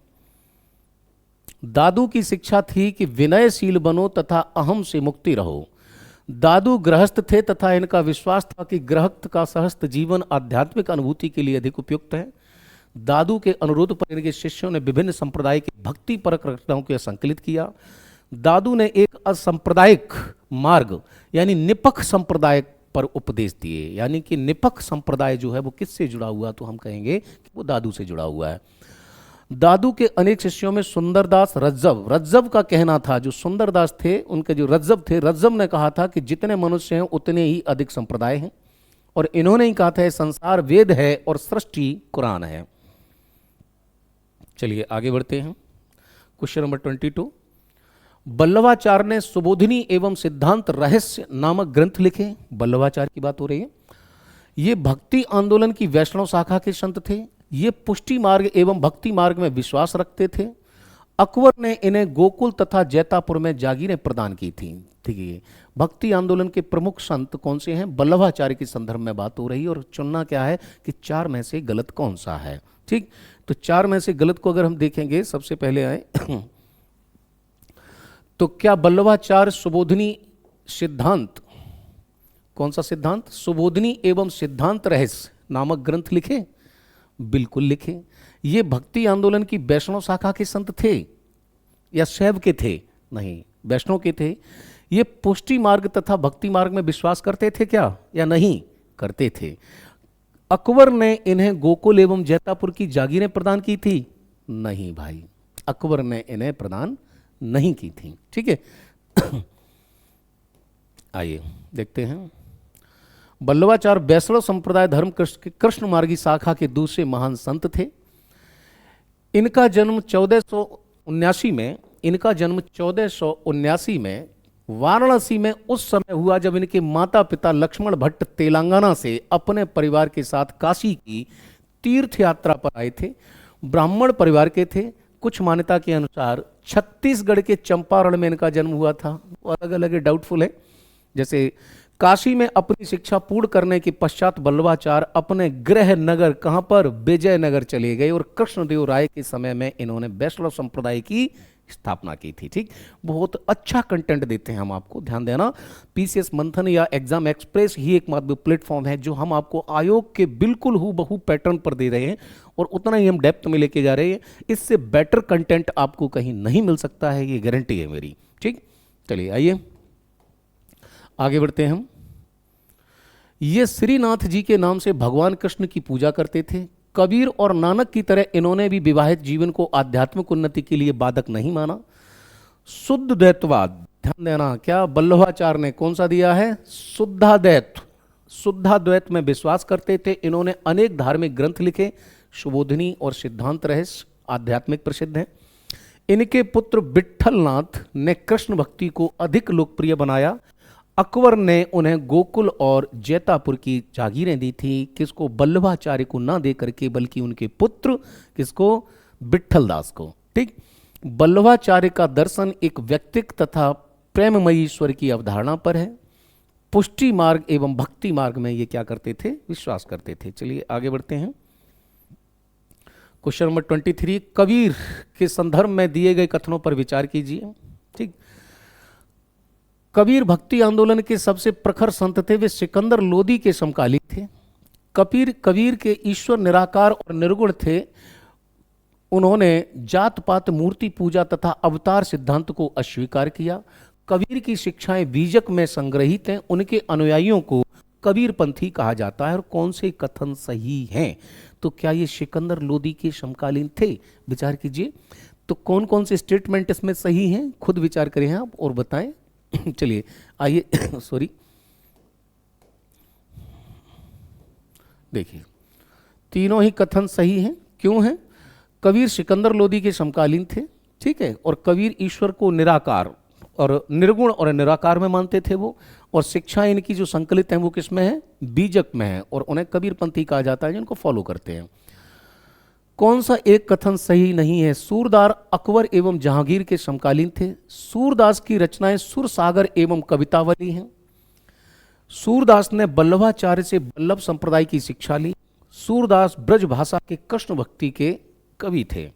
दादू की शिक्षा थी कि विनयशील बनो तथा अहम से मुक्ति रहो। दादू गृहस्थ थे तथा इनका विश्वास था कि गृहस्थ का सहस्थ जीवन आध्यात्मिक अनुभूति के लिए अधिक उपयुक्त है। दादू के अनुरोध पर इनके शिष्यों ने विभिन्न संप्रदाय के भक्ति परक रचनाओं को संकलित किया। दादू ने एक असंप्रदायिक मार्ग यानी निपख संप्रदाय पर उपदेश दिए, यानी कि निपख संप्रदाय जो है वो किससे जुड़ा हुआ? तो हम कहेंगे कि वो दादू से जुड़ा हुआ है। दादू के अनेक शिष्यों में सुंदरदास, रज्जब का कहना था, जो सुंदरदास थे उनके जो रज्जब थे, रज्जब ने कहा था कि जितने मनुष्य हैं उतने ही अधिक संप्रदाय हैं, और इन्होंने ही कहा था संसार वेद है और सृष्टि कुरान है। चलिए आगे बढ़ते हैं। Question number 22। बल्लवाचार्य ने सुबोधिनी एवं सिद्धांत रहस्य नामक ग्रंथ लिखे। बल्लवाचार्य की बात हो रही है। ये भक्ति आंदोलन की वैष्णव शाखा के संत थे। ये पुष्टि मार्ग एवं भक्ति मार्ग में विश्वास रखते थे। अकबर ने इन्हें गोकुल तथा जैतापुर में जागीरें प्रदान की थी। ठीक है, भक्ति आंदोलन के प्रमुख संत कौन से हैं? बल्लभाचार्य के संदर्भ में बात हो रही है, और चुनना क्या है कि 4 में से गलत कौन सा है। ठीक, तो 4 में से गलत को अगर हम देखेंगे, सबसे पहले आए तो क्या बल्लभाचार्य सुबोधिनी सिद्धांत, कौन सा सिद्धांत? सुबोधिनी एवं सिद्धांत रहस्य नामक ग्रंथ लिखे? बिल्कुल लिखे। ये भक्ति आंदोलन की वैष्णव शाखा के संत थे या शैव के थे? नहीं, वैष्णव के थे। ये पुष्टि मार्ग तथा भक्ति मार्ग में विश्वास करते थे क्या या नहीं करते थे? अकबर ने इन्हें गोकुल एवं जैतापुर की जागीरें प्रदान की थी? नहीं भाई, अकबर ने इन्हें प्रदान नहीं की थी। ठीक है। आइए देखते हैं। बल्लभाचार्य वैष्णव संप्रदाय धर्म कृष्ण मार्गी शाखा के दूसरे महान संत थे। इनका जन्म 1479 में वाराणसी में उस समय हुआ जब इनके माता पिता लक्ष्मण भट्ट तेलंगाना से अपने परिवार के साथ काशी की तीर्थ यात्रा पर आए थे। ब्राह्मण परिवार के थे। कुछ मान्यता के अनुसार छत्तीसगढ़ के चंपारण में इनका जन्म हुआ था। अलग अलग डाउटफुल है। जैसे काशी में अपनी शिक्षा पूर्ण करने के पश्चात बल्लभाचार्य अपने गृह नगर कहां पर, विजयनगर चले गए और कृष्णदेव राय के समय में इन्होंने वैष्णव संप्रदाय की स्थापना की थी। ठीक, बहुत अच्छा कंटेंट देते हैं हम आपको, ध्यान देना। पीसीएस मंथन या एग्जाम एक्सप्रेस ही एकमात्र प्लेटफॉर्म है जो हम आपको आयोग के बिल्कुल हूबहू पैटर्न पर दे रहे हैं और उतना ही हम डेप्थ में लेके जा रहे हैं। इससे बेटर कंटेंट आपको कहीं नहीं मिल सकता है, ये गारंटी है मेरी। ठीक, चलिए आइए आगे बढ़ते हैं हम। ये श्रीनाथ जी के नाम से भगवान कृष्ण की पूजा करते थे। कबीर और नानक की तरह इन्होंने भी विवाहित जीवन को आध्यात्मिक उन्नति के लिए बाधक नहीं माना। शुद्ध द्वैतवाद, ध्यान देना, क्या बल्लभाचार्य ने कौन सा दिया है? शुद्धाद्वैत में विश्वास करते थे। इन्होंने अनेक धार्मिक ग्रंथ लिखे। सुबोधिनी और सिद्धांत रहस्य आध्यात्मिक प्रसिद्ध हैं। इनके पुत्र विट्ठलनाथ ने कृष्ण भक्ति को अधिक लोकप्रिय बनाया। अकबर ने उन्हें गोकुल और जैतापुर की जागीरें दी थी। किसको? बल्लभाचार्य को ना दे करके, बल्कि उनके पुत्र किसको? विट्ठलदास को। ठीक, बल्लभाचार्य का दर्शन एक व्यक्तिक तथा प्रेममयी ईश्वर की अवधारणा पर है। पुष्टि मार्ग एवं भक्ति मार्ग में ये क्या करते थे? विश्वास करते थे। चलिए आगे बढ़ते हैं। क्वेश्चन नंबर 23, कबीर के संदर्भ में दिए गए कथनों पर विचार कीजिए। ठीक, कबीर भक्ति आंदोलन के सबसे प्रखर संत थे। वे सिकंदर लोदी के समकालीन थे। कबीर के ईश्वर निराकार और निर्गुण थे। उन्होंने जात पात, मूर्ति पूजा तथा अवतार सिद्धांत को अस्वीकार किया। कबीर की शिक्षाएं बीजक में संग्रहित हैं। उनके अनुयायियों को कबीरपंथी कहा जाता है। और कौन से कथन सही हैं? तो क्या ये सिकंदर लोदी के समकालीन थे? विचार कीजिए। तो कौन कौन से स्टेटमेंट इसमें सही हैं? खुद विचार करें आप और बताएं। चलिए आइए सॉरी, देखिए तीनों ही कथन सही हैं। क्यों हैं? कबीर सिकंदर लोदी के समकालीन थे। ठीक है, और कबीर ईश्वर को निराकार और निर्गुण और निराकार में मानते थे वो। और शिक्षा इनकी जो संकलित हैं वो किस में है? बीजक में है। और उन्हें कबीरपंथी कहा जाता है जिनको फॉलो करते हैं। कौन सा एक कथन सही नहीं है? सूरदास अकबर एवं जहांगीर के समकालीन थे। सूरदास की रचनाएं सुर सागर एवं कवितावली हैं। सूरदास ने बल्लभाचार्य से वल्लभ संप्रदाय की शिक्षा ली। सूरदास ब्रज भाषा के कृष्ण भक्ति के कवि थे।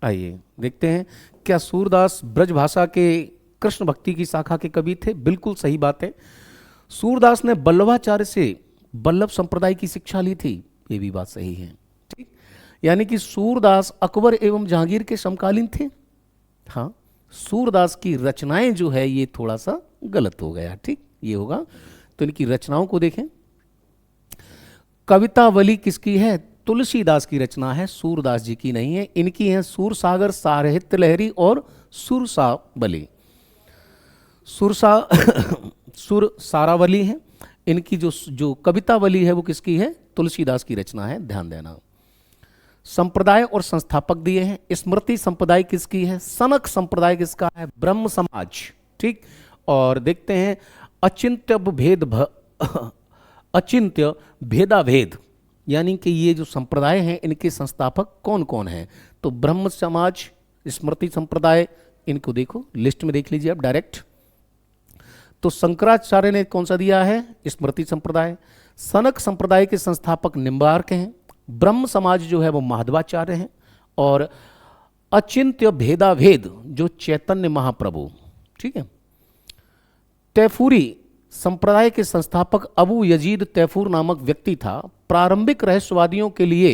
आइए देखते हैं, क्या सूरदास ब्रज भाषा के कृष्ण भक्ति की शाखा के कवि थे? बिल्कुल सही बात है। सूरदास ने बल्लभाचार्य से वल्लभ संप्रदाय की शिक्षा ली थी, ये भी बात सही है। ठीक, यानी कि सूरदास अकबर एवं जहांगीर के समकालीन थे। हाँ, सूरदास की रचनाएं जो है ये थोड़ा सा गलत हो गया। ठीक, ये होगा। तो इनकी रचनाओं को देखें। कवितावली किसकी है? तुलसीदास की रचना है, सूरदास जी की नहीं है। इनकी है सूरसागर, साहित्य लहरी और सुरसावली। सुर सारावली है। इनकी जो कवितावली है वो किसकी है? तुलसीदास की रचना है, ध्यान देना। संप्रदाय और संस्थापक दिए हैं। स्मृति संप्रदाय किसकी है? सनक संप्रदाय किसका है? ब्रह्म समाज। ठीक, और देखते हैं अचिंत्य भेदाभेद, यानी कि ये जो संप्रदाय हैं इनके संस्थापक कौन कौन हैं? तो ब्रह्म समाज, स्मृति संप्रदाय, इनको देखो, लिस्ट में देख लीजिए आप डायरेक्ट। तो शंकराचार्य ने कौन सा दिया है? स्मृति संप्रदाय। सनक संप्रदाय के संस्थापक निम्बार्क हैं। ब्रह्म समाज जो है वो माधवाचार्य हैं। और अचिंत्य भेदाभेद जो चैतन्य महाप्रभु। ठीक है। तैफूरी संप्रदाय के संस्थापक अबू यजीद तैफूर नामक व्यक्ति था। प्रारंभिक रहस्यवादियों के लिए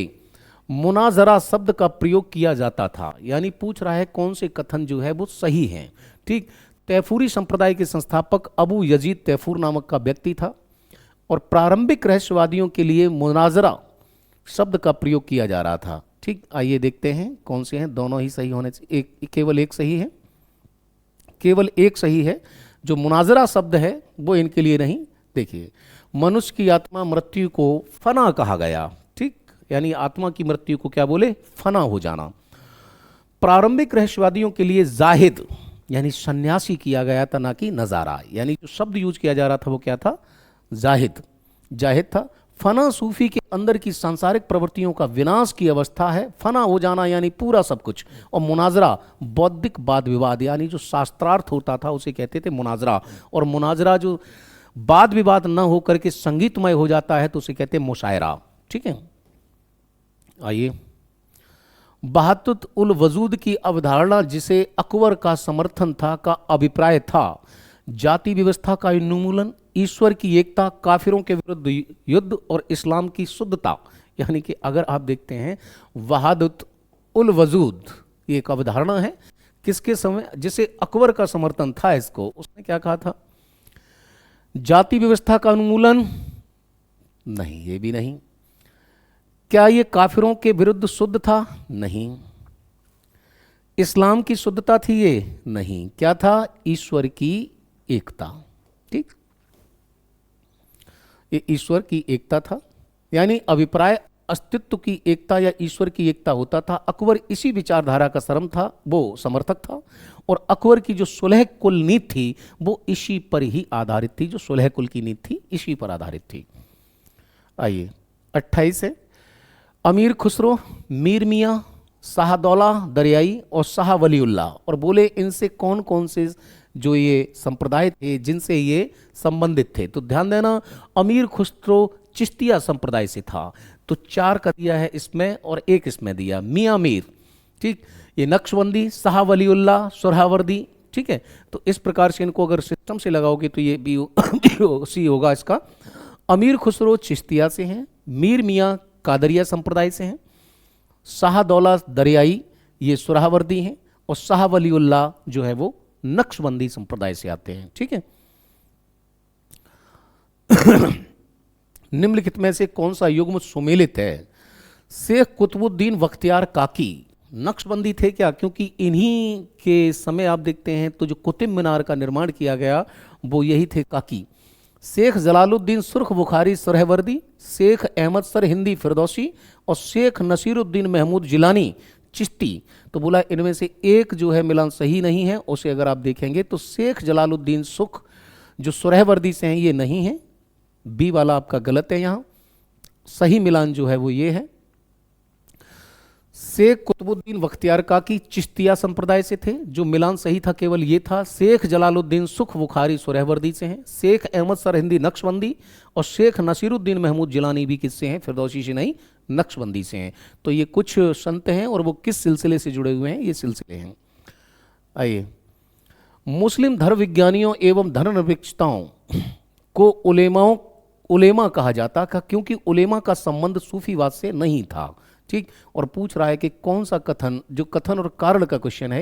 मुनाजरा शब्द का प्रयोग किया जाता था, यानी पूछ रहा है कौन से कथन जो है वो सही हैं। ठीक, तैफूरी संप्रदाय के संस्थापक अबू यजीद तैफूर नामक का व्यक्ति था और प्रारंभिक रहस्यवादियों के लिए मुनाजरा शब्द का प्रयोग किया जा रहा था। ठीक, आइए देखते हैं कौन से हैं। दोनों ही सही होने से केवल एक सही है, केवल एक सही है। जो मुनाजरा शब्द है वो इनके लिए नहीं। देखिए, मनुष्य की आत्मा मृत्यु को फना कहा गया। ठीक, यानी आत्मा की मृत्यु को क्या बोले, फना हो जाना। प्रारंभिक रहस्यवादियों के लिए जाहिद यानी सन्यासी किया गया था, ना कि नजारा। यानी जो शब्द यूज किया जा रहा था वो क्या था, जाहिद, जाहिद था। फना सूफी के अंदर की सांसारिक प्रवृत्तियों का विनाश की अवस्था है, फना हो जाना यानी पूरा सब कुछ। और मुनाजरा बौद्धिक वाद विवाद, यानी जो शास्त्रार्थ होता था उसे कहते थे मुनाजरा। और मुनाजरा जो वाद विवाद न हो करके संगीतमय हो जाता है तो उसे कहते हैं मुशायरा। ठीक है, आइए। बहातुत उल वजूद की अवधारणा जिसे अकबर का समर्थन था का अभिप्राय था जाति व्यवस्था का उन्मूलन, ईश्वर की एकता, काफिरों के विरुद्ध युद्ध और इस्लाम की शुद्धता। यानी कि अगर आप देखते हैं वहादत उल वजूद ये एक अवधारणा है किसके समय, जिसे अकबर का समर्थन था, इसको उसने क्या कहा था, जाति व्यवस्था का उन्मूलन नहीं, ये भी नहीं। क्या ये काफिरों के विरुद्ध शुद्ध था, नहीं। इस्लाम की शुद्धता थी, ये नहीं। क्या था, ईश्वर की एकता। ठीक, ये ईश्वर की एकता था, यानी अभिप्राय अस्तित्व की एकता या ईश्वर की एकता होता था। अकबर इसी विचारधारा का सरम था, वो समर्थक था। और अकबर की जो सुलह कुल नीति थी वो इसी पर ही आधारित थी, जो सुलह कुल की नीति थी इसी पर आधारित थी। आइए 28 है। अमीर खुसरो, मीर मियाँ, शाहदौला दरियाई और शाह वलीउल्लाह। और बोले इनसे कौन कौन से जो ये संप्रदाय थे जिनसे ये संबंधित थे। तो ध्यान देना, अमीर खुसरो चिश्तिया संप्रदाय से था, तो 4 का दिया है इसमें और 1 इसमें दिया, मियाँ मीर। ठीक, ये नक्शबंदी, शाह वलीउल्लाह, सुरहावर्दी। ठीक है, तो इस प्रकार से इनको अगर सिस्टम से लगाओगे तो ये सी होगा इसका। अमीर खुसरो चिश्तिया से हैं, मीर मियाँ कादरिया संप्रदाय से हैं, शाहदौला दरियाई ये सुरहावर्दी हैं, और शाह वलीउल्लाह जो है वो नक्शबंदी संप्रदाय से आते हैं। ठीक है। निम्नलिखित में से कौन सा युग्म सुमेलित है। शेख कुतुबुद्दीन बख्तियार काकी नक्शबंदी थे क्या, क्योंकि इन्हीं के समय आप देखते हैं तो जो कुतुब मीनार का निर्माण किया गया वो यही थे काकी। शेख जलालुद्दीन सुर्ख बुखारी सुरहवर्दी, शेख अहमद सर हिंदी फिरदौसी और शेख नसीरुद्दीन महमूद जिलानी चिश्ती। तो बोला इनमें से एक जो है मिलान सही नहीं है। उसे अगर आप देखेंगे तो शेख जलालुद्दीन सुख जो सुरहवर्दी से हैं ये नहीं है, बी वाला आपका गलत है। यहाँ सही मिलान जो है वो ये है। शेख कुतुबुद्दीन बख्तियार काकी चिश्तिया संप्रदाय से थे, जो मिलान सही था केवल ये था। शेख जलालुद्दीन सुख बुखारी सुरहवर्दी से हैं, शेख अहमद सर हिंदी नक्शबंदी और शेख नसीरुद्दीन महमूद जिलानी भी किससे हैं, फिरदौसी से नहीं नक्शबंदी से हैं। तो ये कुछ संत हैं और वो किस सिलसिले से जुड़े हुए हैं, ये सिलसिले हैं। आइए, मुस्लिम धर्म विज्ञानियों एवं धर्मनिरपेक्षताओं को उलेमा कहा जाता था, क्योंकि उलेमा का संबंध सूफीवाद से नहीं था। ठीक, और पूछ रहा है कि कौन सा कथन, जो कथन और कारण का क्वेश्चन है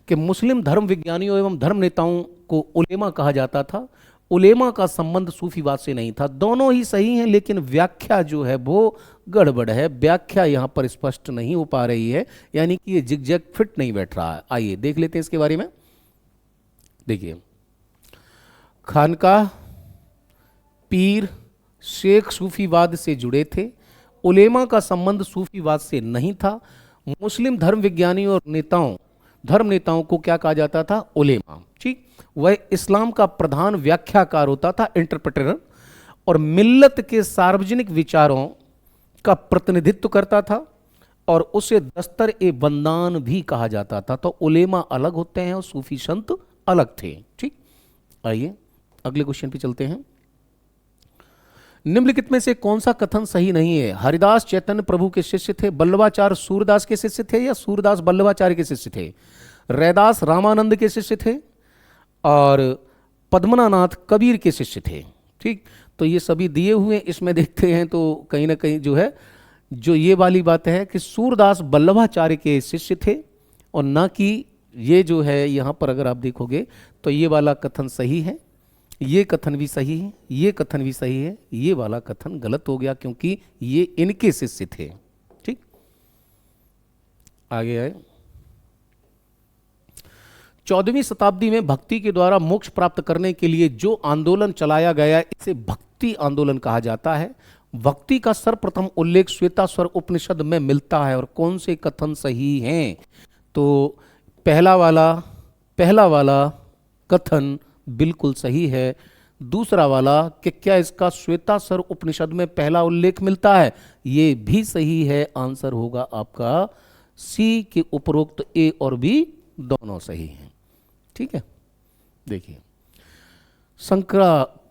कि मुस्लिम धर्म विज्ञानियों एवं धर्म नेताओं को उलेमा कहा जाता था, उलेमा का संबंध सूफीवाद से नहीं था। दोनों ही सही हैं, लेकिन व्याख्या जो है वो गड़बड़ है। व्याख्या यहाँ पर स्पष्ट नहीं हो पा रही है, यानी कि ये जिगजैग फिट नहीं बैठ रहा है। आइए देख लेते हैं इसके बारे में। देखिए, खानकाह पीर शेख सूफीवाद से जुड़े थे, उलेमा का संबंध सूफीवाद से नहीं था। मुस्लिम धर्म विज्ञानियों और धर्म नेताओं को क्या कहा जाता था, उलेमा। ठीक, वह इस्लाम का प्रधान व्याख्याकार होता था, इंटरप्रेटर, और मिल्लत के सार्वजनिक विचारों का प्रतिनिधित्व करता था, और उसे दस्तर ए बंदान भी कहा जाता था। तो उलेमा अलग होते हैं और सूफी संत अलग थे। ठीक, आइए अगले क्वेश्चन पे चलते हैं। निम्नलिखित में से कौन सा कथन सही नहीं है। हरिदास चैतन्य प्रभु के शिष्य थे, बल्लभाचार्य सूरदास के शिष्य थे, या सूरदास बल्लभाचार्य के शिष्य थे। रैदास रामानंद के शिष्य थे और पद्मनानाथ कबीर के शिष्य थे। ठीक, तो ये सभी दिए हुए इसमें देखते हैं तो कहीं ना कहीं जो है जो ये वाली बात है कि सूरदास वल्लभाचार्य के शिष्य थे, और ना कि ये जो है यहाँ पर अगर आप देखोगे तो ये वाला कथन सही है, ये कथन भी सही है, ये कथन भी सही है, ये वाला कथन गलत हो गया क्योंकि ये इनके शिष्य थे। ठीक, आगे आए। 14वीं शताब्दी में भक्ति के द्वारा मोक्ष प्राप्त करने के लिए जो आंदोलन चलाया गया इसे भक्ति आंदोलन कहा जाता है। भक्ति का सर्वप्रथम उल्लेख श्वेताश्वर उपनिषद में मिलता है। और कौन से कथन सही हैं? तो पहला वाला कथन बिल्कुल सही है। दूसरा वाला कि क्या इसका श्वेताश्वर उपनिषद में पहला उल्लेख मिलता है, ये भी सही है। आंसर होगा आपका सी के उपरोक्त ए और बी दोनों सही हैं। ठीक है, देखिए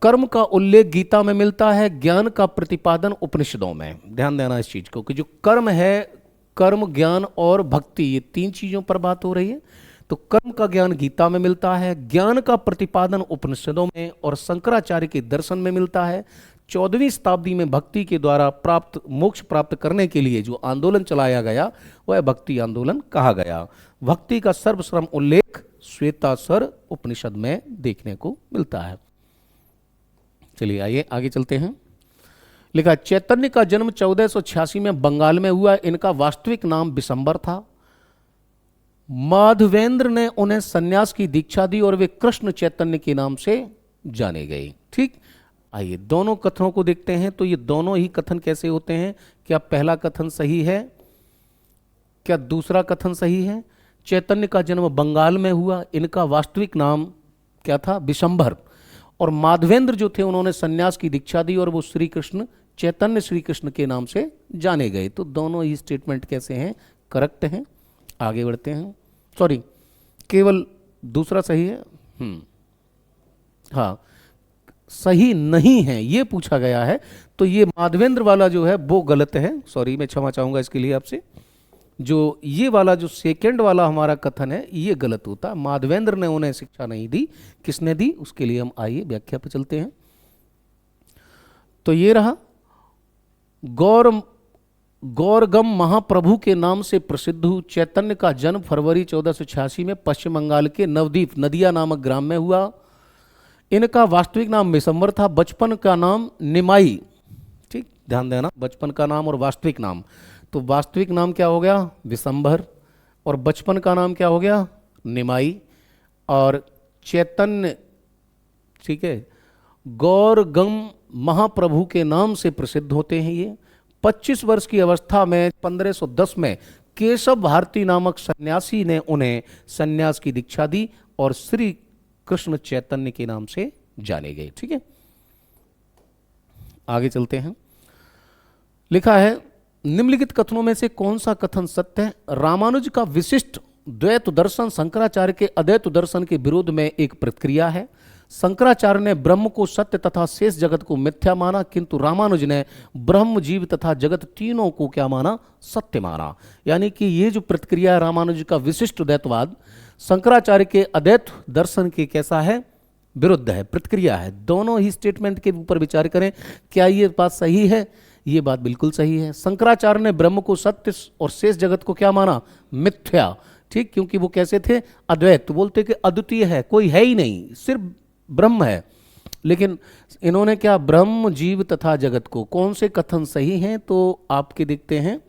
कर्म का उल्लेख गीता में मिलता है, ज्ञान का प्रतिपादन उपनिषदों में। ध्यान देना इस चीज को कि जो कर्म है, कर्म, ज्ञान और भक्ति, ये तीन चीजों पर बात हो रही है। तो कर्म का ज्ञान गीता में मिलता है, ज्ञान का प्रतिपादन उपनिषदों में और शंकराचार्य के दर्शन में मिलता है। 14वीं शताब्दी में भक्ति के द्वारा मोक्ष प्राप्त करने के लिए जो आंदोलन चलाया गया वह भक्ति आंदोलन कहा गया। भक्ति का सर्वश्रम उल्लेख श्वेताश्वर उपनिषद में देखने को मिलता है। चलिए आइए आगे चलते हैं। लिखा, चैतन्य का जन्म 1486 में बंगाल में हुआ। इनका वास्तविक नाम विशंबर था। माधवेंद्र ने उन्हें सन्यास की दीक्षा दी और वे कृष्ण चैतन्य के नाम से जाने गए। ठीक, आइए दोनों कथनों को देखते हैं। तो ये दोनों ही कथन कैसे होते हैं? क्या पहला कथन सही है? क्या दूसरा कथन सही है? चैतन्य का जन्म बंगाल में हुआ, इनका वास्तविक नाम क्या था? विशंभर। और माधवेंद्र जो थे उन्होंने सन्यास की दीक्षा दी और वो श्री कृष्ण, चैतन्य श्री कृष्ण के नाम से जाने गए। तो दोनों ही स्टेटमेंट कैसे हैं? करेक्ट हैं। आगे बढ़ते हैं। सॉरी, केवल दूसरा सही है। हाँ, सही नहीं है ये पूछा गया है। तो ये माधवेंद्र वाला जो है वो गलत है। सॉरी, मैं क्षमा चाहूंगा इसके लिए आपसे। जो ये वाला जो सेकंड वाला हमारा कथन है ये गलत होता। माधवेंद्र ने उन्हें शिक्षा नहीं दी। किसने दी? उसके लिए हम आइए व्याख्या पर चलते हैं। तो ये रहा, गौरगम महाप्रभु के नाम से प्रसिद्ध हूँ। चैतन्य का जन्म फरवरी 1486 में पश्चिम बंगाल के नवद्वीप नदिया नामक ग्राम में हुआ। इनका वास्तविक नाम विशंबर था, बचपन का नाम निमाई। ठीक, ध्यान देना, बचपन का नाम और वास्तविक नाम। तो वास्तविक नाम क्या हो गया? विशंबर। और बचपन का नाम क्या हो गया? निमाई। और चैतन्य, ठीक है, गौरगम महाप्रभु के नाम से प्रसिद्ध होते हैं ये। 25 वर्ष की अवस्था में 1510 में केशव भारती नामक सन्यासी ने उन्हें सन्यास की दीक्षा दी और श्री कृष्ण चैतन्य के नाम से जाने गए। ठीक है, आगे चलते हैं। लिखा है, निम्नलिखित कथनों में से कौन सा कथन सत्य है? रामानुज का विशिष्ट द्वैत दर्शन शंकराचार्य के अद्वैत दर्शन के विरोध में एक प्रतिक्रिया है। शंकराचार्य ने ब्रह्म को सत्य तथा शेष जगत को मिथ्या माना, किंतु रामानुज ने ब्रह्म, जीव तथा जगत तीनों को क्या माना? सत्य माना। यानी कि ये जो प्रतिक्रिया रामानुज का विशिष्ट द्वैतवाद शंकराचार्य के अद्वैत दर्शन के कैसा है? विरुद्ध है, प्रतिक्रिया है। दोनों ही स्टेटमेंट के ऊपर विचार करें, क्या ये बात सही है? ये बात बिल्कुल सही है। शंकराचार्य ने ब्रह्म को सत्य और शेष जगत को क्या माना? मिथ्या। ठीक, क्योंकि वो कैसे थे? अद्वैत। तो बोलते कि अद्वितीय है, कोई है ही नहीं, सिर्फ ब्रह्म है। लेकिन इन्होंने क्या? ब्रह्म, जीव तथा जगत को। कौन से कथन सही हैं? तो आपके देखते हैं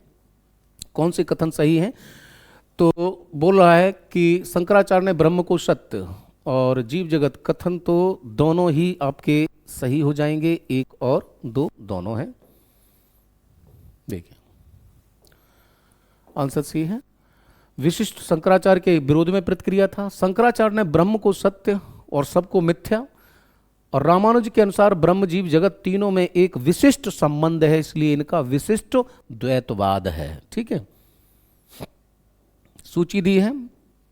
कौन से कथन सही हैं। तो बोल रहा है कि शंकराचार्य ने ब्रह्म को सत्य और जीव जगत, कथन तो दोनों ही आपके सही हो जाएंगे। 1 और 2 दोनों हैं। देखिए आंसर सी है। विशिष्ट शंकराचार्य के विरोध में प्रतिक्रिया था। शंकराचार्य ने ब्रह्म को सत्य और सबको मिथ्या, और रामानुज के अनुसार ब्रह्म, जीव, जगत तीनों में एक विशिष्ट संबंध है, इसलिए इनका विशिष्ट द्वैतवाद है। ठीक है, सूची दी है,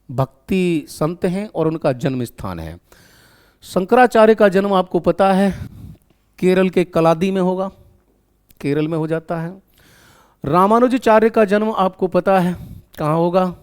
भक्ति संत हैं और उनका जन्म स्थान है। शंकराचार्य का जन्म आपको पता है केरल के कलादी में होगा, केरल में हो जाता है। रामानुजाचार्य का जन्म आपको पता है कहाँ होगा?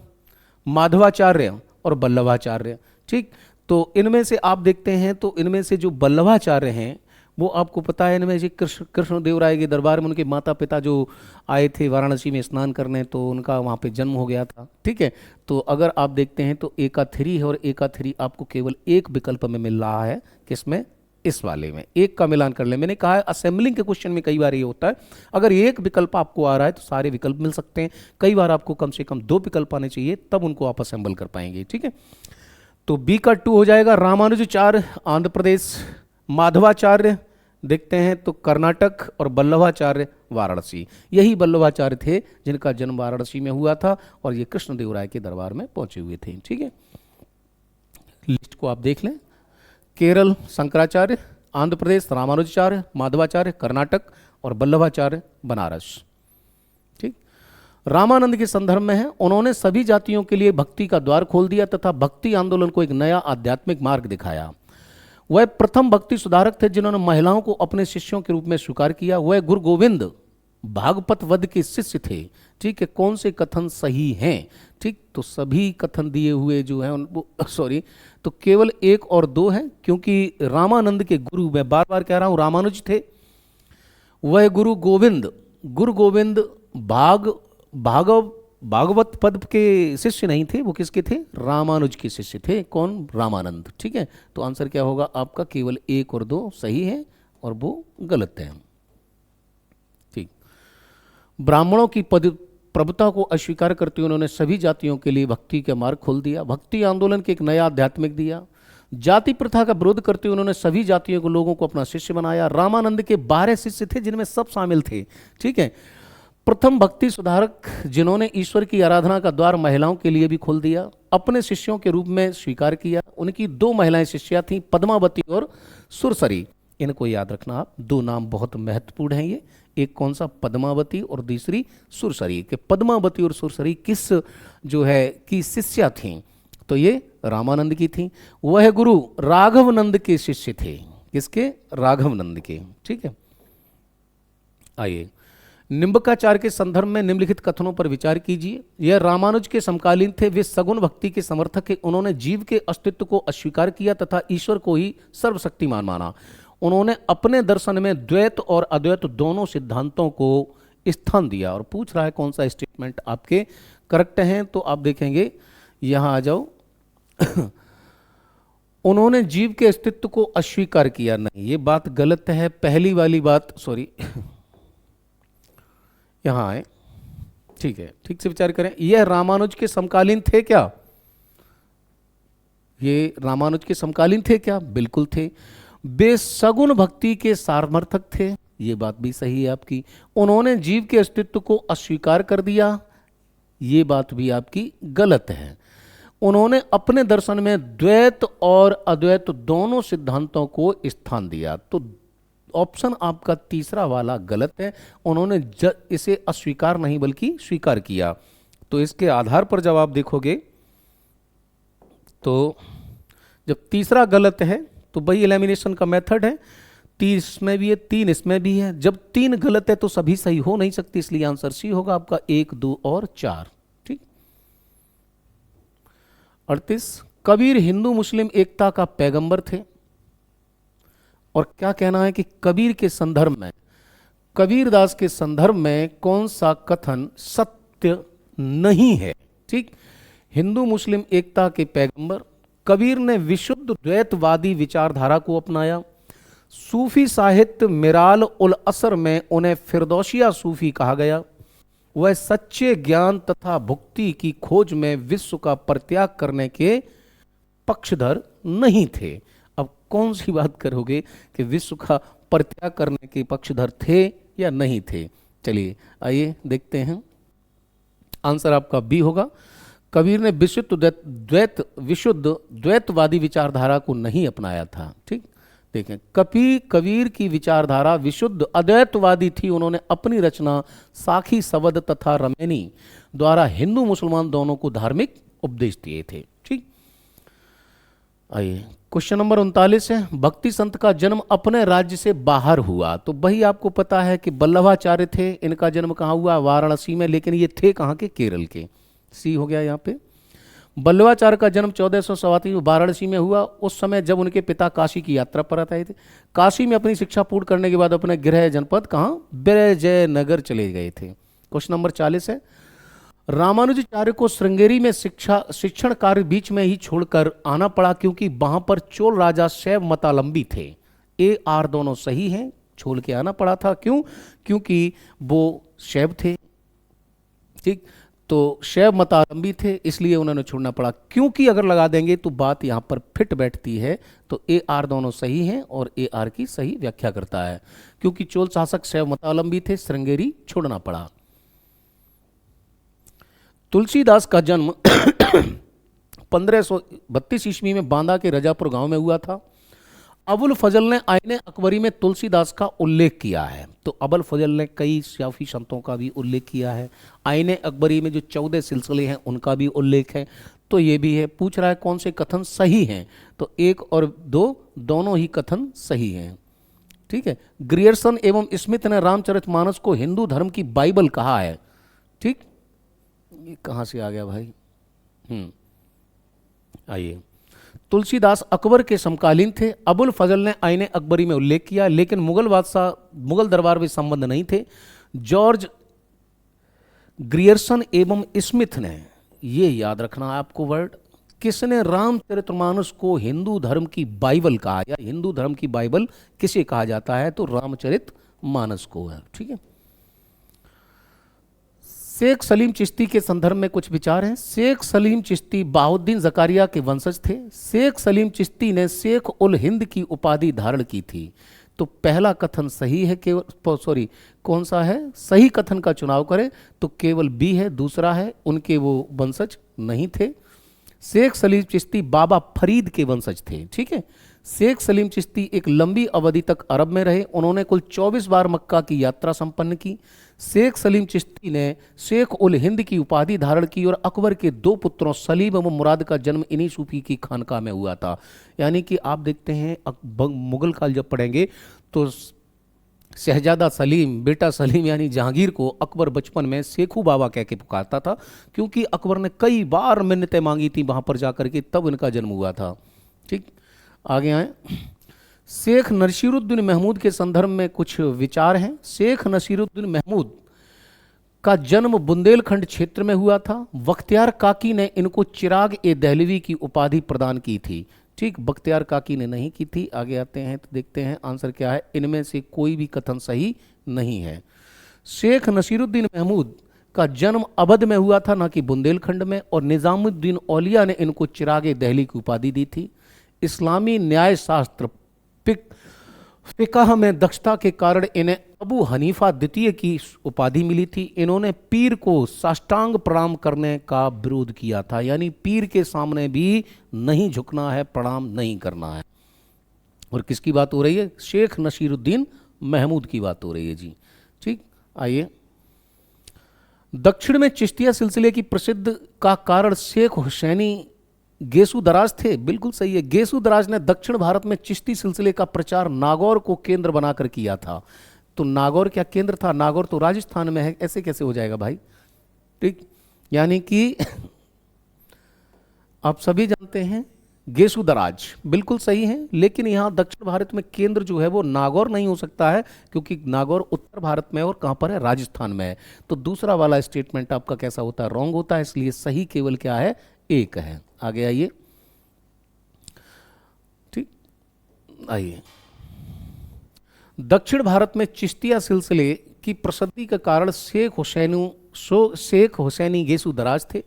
माधवाचार्य और वल्लभाचार्य। ठीक, तो इनमें से आप देखते हैं तो इनमें से जो वल्लभाचार्य हैं वो आपको पता है इनमें जी कृष्णदेव राय के दरबार में उनके माता पिता जो आए थे वाराणसी में स्नान करने, तो उनका वहाँ पे जन्म हो गया था। ठीक है, तो अगर आप देखते हैं तो एका थ्री है और एका थ्री आपको केवल एक विकल्प में मिल रहा है, किसमें, इस वाले में। एक का मिलान कर ले, मैंने कहा है असेंबलिंग के क्वेश्चन में कई बार ये होता है, अगर एक विकल्प आपको आ रहा है तो सारे विकल्प मिल सकते हैं, कई बार आपको कम से कम दो विकल्प आने चाहिए, तब उनको आप असेंबल कर पाएंगे। ठीक है, तो बी का 2 हो जाएगा। रामानुजाचार्य आंध्र प्रदेश, माधवाचार्य देखते हैं तो कर्नाटक, और वल्लभाचार्य वाराणसी। यही वल्लभाचार्य थे जिनका जन्म वाराणसी में हुआ था और ये कृष्णदेव राय के दरबार में पहुंचे हुए थे। ठीक है, लिस्ट को आप देख लें। केरल शंकराचार्य, आंध्र प्रदेश रामानुजाचार्य, माधवाचार्य कर्नाटक, और वल्लभाचार्य बनारस। ठीक, रामानंद के संदर्भ में है, उन्होंने सभी जातियों के लिए भक्ति का द्वार खोल दिया तथा भक्ति आंदोलन को एक नया आध्यात्मिक मार्ग दिखाया। वह प्रथम भक्ति सुधारक थे जिन्होंने महिलाओं को अपने शिष्यों के रूप में स्वीकार किया। वह गुरु गोविंद भागवत वध के शिष्य थे। ठीक है, कौन से कथन सही हैं? ठीक, तो सभी कथन दिए हुए जो हैं उनको सॉरी, तो केवल 1 और 2 हैं, क्योंकि रामानंद के गुरु, मैं बार बार कह रहा हूं, रामानुज थे। वह गुरु गोविंद भागवत पद के शिष्य नहीं थे, वो किसके थे? रामानुज के शिष्य थे। कौन? रामानंद। ठीक है, तो आंसर क्या होगा आपका? केवल 1 और 2 सही है और वो गलत है। ठीक, ब्राह्मणों की प्रभुता को अस्वीकार करते हुए उन्होंने सभी जातियों के लिए भक्ति का मार्ग खोल दिया। भक्ति आंदोलन के एक नया आध्यात्मिक दिया। जाति प्रथा का विरोध करते हुए उन्होंने सभी जातियों के लोगों को अपना शिष्य बनाया। रामानंद के 12 शिष्य थे जिनमें सब शामिल थे। ठीक है, प्रथम भक्ति सुधारक जिन्होंने ईश्वर की आराधना का द्वार महिलाओं के लिए भी खोल दिया, अपने शिष्यों के रूप में स्वीकार किया। उनकी 2 महिलाएं शिष्या थीं, पद्मावती और सुरसरी। इनको याद रखना आप, 2 नाम बहुत महत्वपूर्ण हैं ये। एक कौन सा? पद्मावती, और दूसरी सुरसरी। कि पद्मावती और सुरसरी किस जो है की शिष्या थीं? तो ये रामानंद की थी। वह गुरु राघवनंद के शिष्य थे। किसके? राघवनंद के। ठीक है, आइए निम्बकाचार्य के संदर्भ में निम्नलिखित कथनों पर विचार कीजिए। यह रामानुज के समकालीन थे। वे सगुण भक्ति के समर्थक है। उन्होंने जीव के अस्तित्व को अस्वीकार किया तथा ईश्वर को ही सर्वशक्तिमान माना। उन्होंने अपने दर्शन में द्वैत और अद्वैत दोनों सिद्धांतों को स्थान दिया। और पूछ रहा है कौन सा स्टेटमेंट आपके करेक्ट हैं, तो आप देखेंगे यहां आ जाओ। उन्होंने जीव के अस्तित्व को अस्वीकार किया, नहीं, ये बात गलत है। पहली वाली बात, सॉरी यहां आए। ठीक है, ठीक से विचार करें। यह रामानुज के समकालीन थे क्या? ये रामानुज के समकालीन थे क्या? बिल्कुल थे। वे सगुण भक्ति के सामर्थक थे, ये बात भी सही है आपकी। उन्होंने जीव के अस्तित्व को अस्वीकार कर दिया, ये बात भी आपकी गलत है। उन्होंने अपने दर्शन में द्वैत और अद्वैत दोनों सिद्धांतों को स्थान दिया। तो ऑप्शन आपका तीसरा वाला गलत है। उन्होंने इसे अस्वीकार नहीं बल्कि स्वीकार किया। तो इसके आधार पर जब आप देखोगे तो जब तीसरा गलत है तो वही एलिमिनेशन का मेथड है। 30 इसमें भी है, 3 इसमें भी है। जब 3 गलत है तो सभी सही हो नहीं सकती, इसलिए आंसर सी होगा आपका 1, 2 और 4। ठीक। 38, कबीर हिंदू मुस्लिम एकता का पैगंबर थे। और क्या कहना है कि कबीर के संदर्भ में, कबीरदास के संदर्भ में कौन सा कथन सत्य नहीं है? ठीक, हिंदू मुस्लिम एकता के पैगंबर। कबीर ने विशुद्ध द्वैतवादी विचारधारा को अपनाया। सूफी साहित्य मिराल उल असर में उन्हें फिरदौसिया सूफी कहा गया। वह सच्चे ज्ञान तथा भुक्ति की खोज में विश्व का परित्याग करने के पक्षधर नहीं थे। अब कौन सी बात करोगे कि विश्व का परित्याग करने के पक्षधर थे या नहीं थे? चलिए आइए देखते हैं। आंसर आपका बी होगा। कबीर ने विशुद्ध द्वैतवादी विचारधारा को नहीं अपनाया था। ठीक, देखें, कबीर की विचारधारा विशुद्ध अद्वैतवादी थी। उन्होंने अपनी रचना साखी सवद तथा रमैनी द्वारा हिंदू मुसलमान दोनों को धार्मिक उपदेश दिए थे। ठीक, आइए क्वेश्चन नंबर 39 है, भक्ति संत का जन्म अपने राज्य से बाहर हुआ। तो वही आपको पता है कि वल्लभाचार्य थे। इनका जन्म कहाँ हुआ? वाराणसी में। लेकिन ये थे कहाँ के? केरल के। सी हो गया यहाँ पे। बल्लवाचार्य का जन्म 1487 में वाराणसी में हुआ। उस समय जब उनके पिता काशी की यात्रा पर आए थे। काशी में अपनी शिक्षा पूर्ण करने के बाद अपने गृह जनपद कहाँ, विजयनगर चले गए थे। क्वेश्चन नंबर 40 है, रामानुजाचार्य को श्रृंगेरी में शिक्षण कार्य बीच में ही छोड़कर आना पड़ा क्योंकि वहां पर चोल राजा शैव मतावलंबी थे। ए आर दोनों सही हैं, छोड़ के आना पड़ा था। क्यों? क्योंकि वो शैव थे। ठीक, तो शैव मतावलंबी थे इसलिए उन्होंने छोड़ना पड़ा। क्योंकि अगर लगा देंगे तो बात यहां पर फिट बैठती है। तो ए आर दोनों सही हैं और ए आर की सही व्याख्या करता है। क्योंकि चोल शासक शैव मतावलंबी थे, श्रृंगेरी छोड़ना पड़ा। तुलसीदास का जन्म 1532 ईस्वी में बांदा के रजापुर गांव में हुआ था। अबुल फजल ने आईने अकबरी में तुलसीदास का उल्लेख किया है। तो अबुल फजल ने कई शाफी संतों का भी उल्लेख किया है। आईने अकबरी में जो 14 सिलसिले हैं उनका भी उल्लेख है। तो ये भी है, पूछ रहा है कौन से कथन सही हैं। तो 1 और 2 दोनों ही कथन सही हैं। ठीक है, ग्रियर्सन एवं स्मिथ ने रामचरितमानस को हिंदू धर्म की बाइबल कहा है। ठीक, ये कहाँ से आ गया भाई? आइए, तुलसीदास अकबर के समकालीन थे। अबुल फजल ने आईने अकबरी में उल्लेख किया, लेकिन मुगल दरबार में संबंध नहीं थे। जॉर्ज ग्रियर्सन एवं स्मिथ ने, ये याद रखना है आपको वर्ड, किसने रामचरितमानस को हिंदू धर्म की बाइबल कहा, या हिंदू धर्म की बाइबल किसे कहा जाता है? तो रामचरितमानस को है। ठीक है, शेख सलीम चिश्ती के संदर्भ में कुछ विचार हैं। शेख सलीम चिश्ती बहाउद्दीन जकारिया के वंशज थे। शेख सलीम चिश्ती ने शेख उल हिंद की उपाधि धारण की थी। तो पहला कथन सही है, केवल कौन सा है? सही कथन का चुनाव करें तो केवल बी है। दूसरा है उनके वो वंशज नहीं थे। शेख सलीम चिश्ती बाबा फरीद के वंशज थे। ठीक है, शेख सलीम चिश्ती एक लंबी अवधि तक अरब में रहे। उन्होंने कुल 24 बार मक्का की यात्रा संपन्न की। शेख सलीम चिश्ती ने शेख उल हिंद की उपाधि धारण की और अकबर के 2 पुत्रों सलीम एवं मुराद का जन्म इन्हीं सूफी की खानकाह में हुआ था। यानी कि आप देखते हैं मुगल काल जब पढ़ेंगे तो शहजादा सलीम, बेटा सलीम यानी जहांगीर को अकबर बचपन में शेखू बाबा कह के पुकारता था, क्योंकि अकबर ने कई बार मिन्नतें मांगी थी वहां पर जाकर के, तब इनका जन्म हुआ था। ठीक, आगे आए। शेख नसीरुद्दीन महमूद के संदर्भ में कुछ विचार हैं। शेख नसीरुद्दीन महमूद का जन्म बुंदेलखंड क्षेत्र में हुआ था। बख्तियार काकी ने इनको चिराग ए दहलवी की उपाधि प्रदान की थी। ठीक, बख्तियार काकी ने नहीं की थी। आगे आते हैं तो देखते हैं आंसर क्या है। इनमें से कोई भी कथन सही नहीं है। शेख नसीरुद्दीन महमूद का जन्म अवध में हुआ था, ना कि बुंदेलखंड में, और निजामुद्दीन औलिया ने इनको चिराग ए दहली की उपाधि दी थी। इस्लामी न्याय शास्त्र फिक़ह में दक्षता के कारण इन्हें अबू हनीफा द्वितीय की उपाधि मिली थी। इन्होंने पीर को साष्टांग प्रणाम करने का विरोध किया था, यानी पीर के सामने भी नहीं झुकना है, प्रणाम नहीं करना है। और किसकी बात हो रही है? शेख नसीरुद्दीन महमूद की बात हो रही है जी। ठीक, आइए। दक्षिण में चिश्तिया सिलसिले की प्रसिद्ध का कारण शेख हुसैनी गेसु दराज थे। बिल्कुल सही है। गेसु दराज ने दक्षिण भारत में चिश्ती सिलसिले का प्रचार नागौर को केंद्र बनाकर किया था। तो नागौर क्या केंद्र था? नागौर तो राजस्थान में है, ऐसे कैसे हो जाएगा भाई? ठीक, यानी कि आप सभी जानते हैं गेसु दराज बिल्कुल सही है, लेकिन यहाँ दक्षिण भारत में केंद्र जो है वो नागौर नहीं हो सकता है, क्योंकि नागौर उत्तर भारत में और कहाँ पर है? राजस्थान में है। तो दूसरा वाला स्टेटमेंट आपका कैसा होता है? रॉन्ग होता है। इसलिए सही केवल क्या है? 1 है। आगे आइए। ठीक, आइए। दक्षिण भारत में चिश्तिया सिलसिले की प्रसिद्धि के कारण शेख हुसैनी गेसु दराज थे।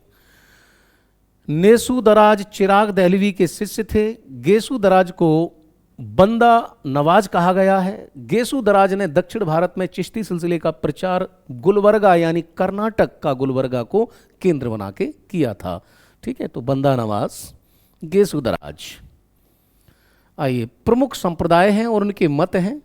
नेसु दराज चिराग दहलवी के शिष्य थे। गेसु दराज को बंदा नवाज कहा गया है। गेसु दराज ने दक्षिण भारत में चिश्ती सिलसिले का प्रचार गुलबर्गा यानी कर्नाटक का गुलबर्गा को केंद्र बना के किया था। ठीक है, तो बंदा नवाज, गेसु दराज। आइए, प्रमुख संप्रदाय हैं और उनके मत हैं।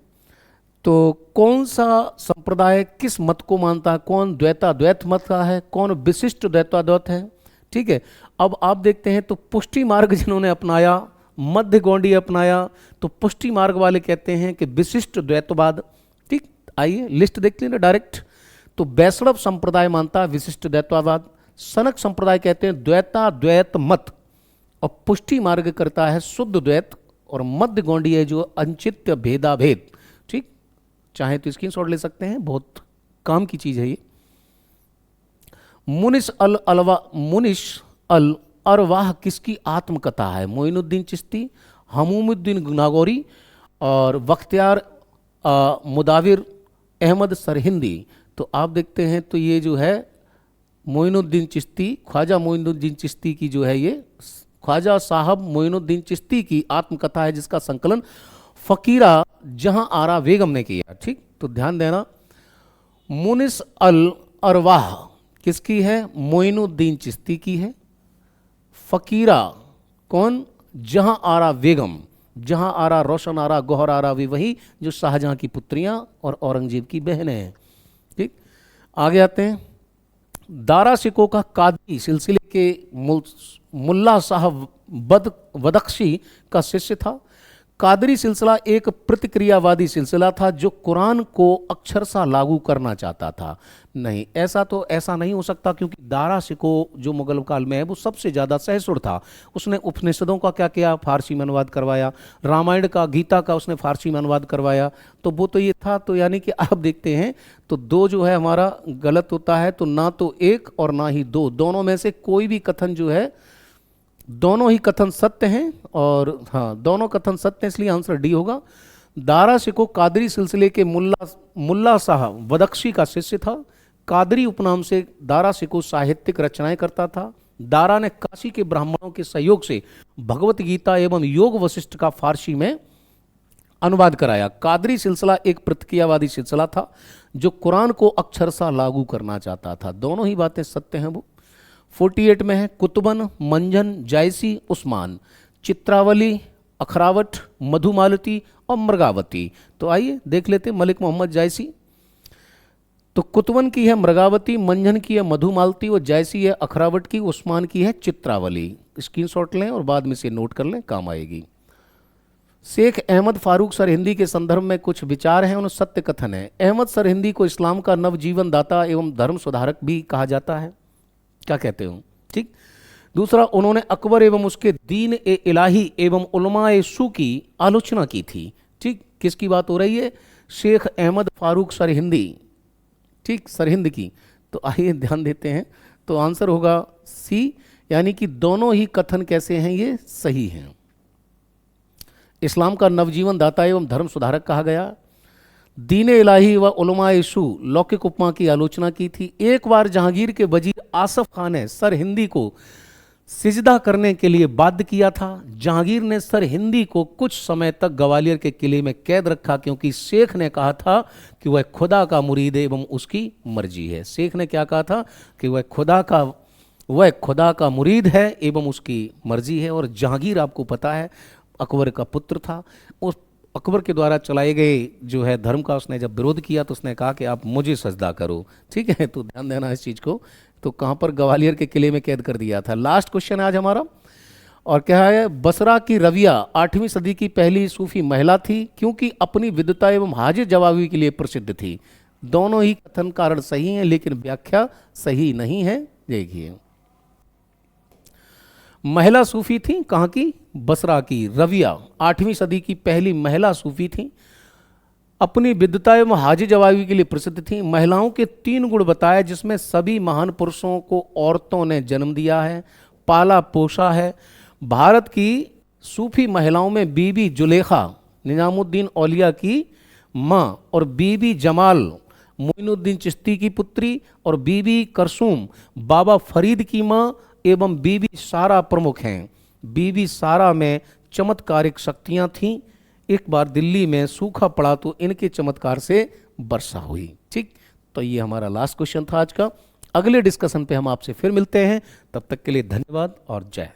तो कौन सा संप्रदाय किस मत को मानता है? कौन द्वैत मत का है, कौन विशिष्ट द्वैताद्वैत है? ठीक है, अब आप देखते हैं तो पुष्टि मार्ग जिन्होंने अपनाया, मध्य गौंडी अपनाया, तो पुष्टि मार्ग वाले कहते हैं कि विशिष्ट द्वैतवाद। ठीक, आइए लिस्ट देख लेना डायरेक्ट। तो वैष्णव संप्रदाय मानता है विशिष्ट द्वैतवाद। सनक संप्रदाय कहते हैं द्वैत मत, और पुष्टि मार्ग करता है शुद्ध द्वैत, और मध्य गौंडी है जो अंचित्य भेदाभेद। ठीक, चाहे तो स्क्रीनशॉट ले सकते हैं, बहुत काम की चीज है ये। मुनिश अल अरवाह किसकी आत्मकथा है? मोइनुद्दीन चिश्ती, हमूमुद्दीन नागौरी और बख्तियार मुदाविर अहमद सरहिंदी। तो आप देखते हैं तो ये जो है मोइनुद्दीन चिश्ती, ख्वाजा मोइनुद्दीन चिश्ती की जो है ये ख्वाजा साहब मोइनुद्दीन चिश्ती की आत्मकथा है, जिसका संकलन फ़कीरा जहां आरा बेगम ने किया। ठीक, तो ध्यान देना, मुनिस अल अरवाह किसकी है? मोइनुद्दीन चिश्ती की है। फ़कीरा कौन? जहां आरा बेगम, जहां आरा रोशन आरा गौहर आरा भी वही जो शाहजहां की पुत्रियां और औरंगजेब की बहनें हैं। ठीक, आगे आते हैं। दारा शिकोह का कादरी सिलसिले के मुल्ला साहब बदख्शी का शिष्य था। कादरी सिलसिला एक प्रतिक्रियावादी सिलसिला था जो कुरान को अक्षरशः लागू करना चाहता था। नहीं, ऐसा नहीं हो सकता, क्योंकि दारा शिकोह जो मुगल काल में है वो सबसे ज़्यादा सहिष्णु था। उसने उपनिषदों का क्या किया? फारसी में अनुवाद करवाया। रामायण का, गीता का उसने फारसी में अनुवाद करवाया। तो वो तो ये था। तो यानी कि आप देखते हैं तो दो जो है हमारा गलत होता है, तो ना तो एक और ना ही दो, दोनों में से कोई भी कथन जो है, दोनों ही कथन सत्य हैं। और हाँ, दोनों कथन सत्य हैं, इसलिए आंसर डी होगा। दारा शिकोह कादरी सिलसिले के मुल्ला साहब बदख्शी का शिष्य था। कादरी उपनाम से दारा शिकोह साहित्यिक रचनाएं करता था। दारा ने काशी के ब्राह्मणों के सहयोग से भगवत गीता एवं योग वशिष्ठ का फारसी में अनुवाद कराया। कादरी सिलसिला एक प्रतिक्रियावादी सिलसिला था जो कुरान को अक्षरशः लागू करना चाहता था। दोनों ही बातें सत्य हैं। वो 48 में है कुतुबन, मंजन, जायसी, उस्मान, चित्रावली, अखरावट, मधुमालती और मृगावती। तो आइए देख लेते हैं मलिक मोहम्मद जायसी। तो कुतुबन की है मृगावती, मंजन की है मधुमालती और जायसी है अखरावट की, उस्मान की है चित्रावली। स्क्रीनशॉट लें और बाद में से नोट कर लें, काम आएगी। शेख अहमद फारूक सरहिंदी के संदर्भ में कुछ विचार हैं, उन्हें सत्य कथन है। अहमद सरहिंदी को इस्लाम का नवजीवन दाता एवं धर्म सुधारक भी कहा जाता है। क्या कहते हो? ठीक। दूसरा, उन्होंने अकबर एवं उसके दीन ए इलाही एवं उलमाए सू की आलोचना की थी। ठीक, किसकी बात हो रही है? शेख अहमद फारूक सरहिंदी। ठीक, सरहिंद की। तो आइए ध्यान देते हैं, तो आंसर होगा सी, यानी कि दोनों ही कथन कैसे हैं? ये सही हैं। इस्लाम का नवजीवन दाता एवं धर्म सुधारक कहा गया। दीन इलाही व उलमाए सू लौकिक उपमा की आलोचना की थी। एक बार जहांगीर के वजीर आसफ खान ने सरहिंदी को सिजदा करने के लिए बाध्य किया था। जहांगीर ने सरहिंदी को कुछ समय तक ग्वालियर के किले में कैद रखा, क्योंकि शेख ने कहा था कि वह खुदा का मुरीद है एवं उसकी मर्जी है। शेख ने क्या कहा था? कि वह खुदा का मुरीद है एवं उसकी मर्जी है। और जहांगीर आपको पता है अकबर का पुत्र था। उस अकबर के द्वारा चलाए गए जो है धर्म का उसने जब विरोध किया तो उसने कहा कि आप मुझे सजदा करो। ठीक है, तो ध्यान देना इस चीज़ को। तो कहाँ पर? ग्वालियर के किले में कैद कर दिया था। लास्ट क्वेश्चन आज हमारा, और क्या है? बसरा की रविया 8वीं सदी की पहली सूफी महिला थी, क्योंकि अपनी विद्वता एवं हाजिर जवाबी के लिए प्रसिद्ध थी। दोनों ही कथन कारण सही हैं, लेकिन व्याख्या सही नहीं है। देखिए, महिला सूफी थी, कहाँ की? बसरा की। रविया 8वीं सदी की पहली महिला सूफी थी, अपनी विद्वता एवं हाजिर जवाबी के लिए प्रसिद्ध थी। महिलाओं के 3 गुण बताए, जिसमें सभी महान पुरुषों को औरतों ने जन्म दिया है, पाला पोसा है। भारत की सूफी महिलाओं में बीबी जुलेखा निजामुद्दीन औलिया की माँ, और बीबी जमाल मोइनुद्दीन चिश्ती की पुत्री, और बीबी करसूम बाबा फरीद की माँ एवं बीबी सारा प्रमुख हैं। बीबी सारा में चमत्कारिक शक्तियां थीं। एक बार दिल्ली में सूखा पड़ा तो इनके चमत्कार से वर्षा हुई। ठीक, तो ये हमारा लास्ट क्वेश्चन था आज का। अगले डिस्कशन पे हम आपसे फिर मिलते हैं, तब तक के लिए धन्यवाद और जय।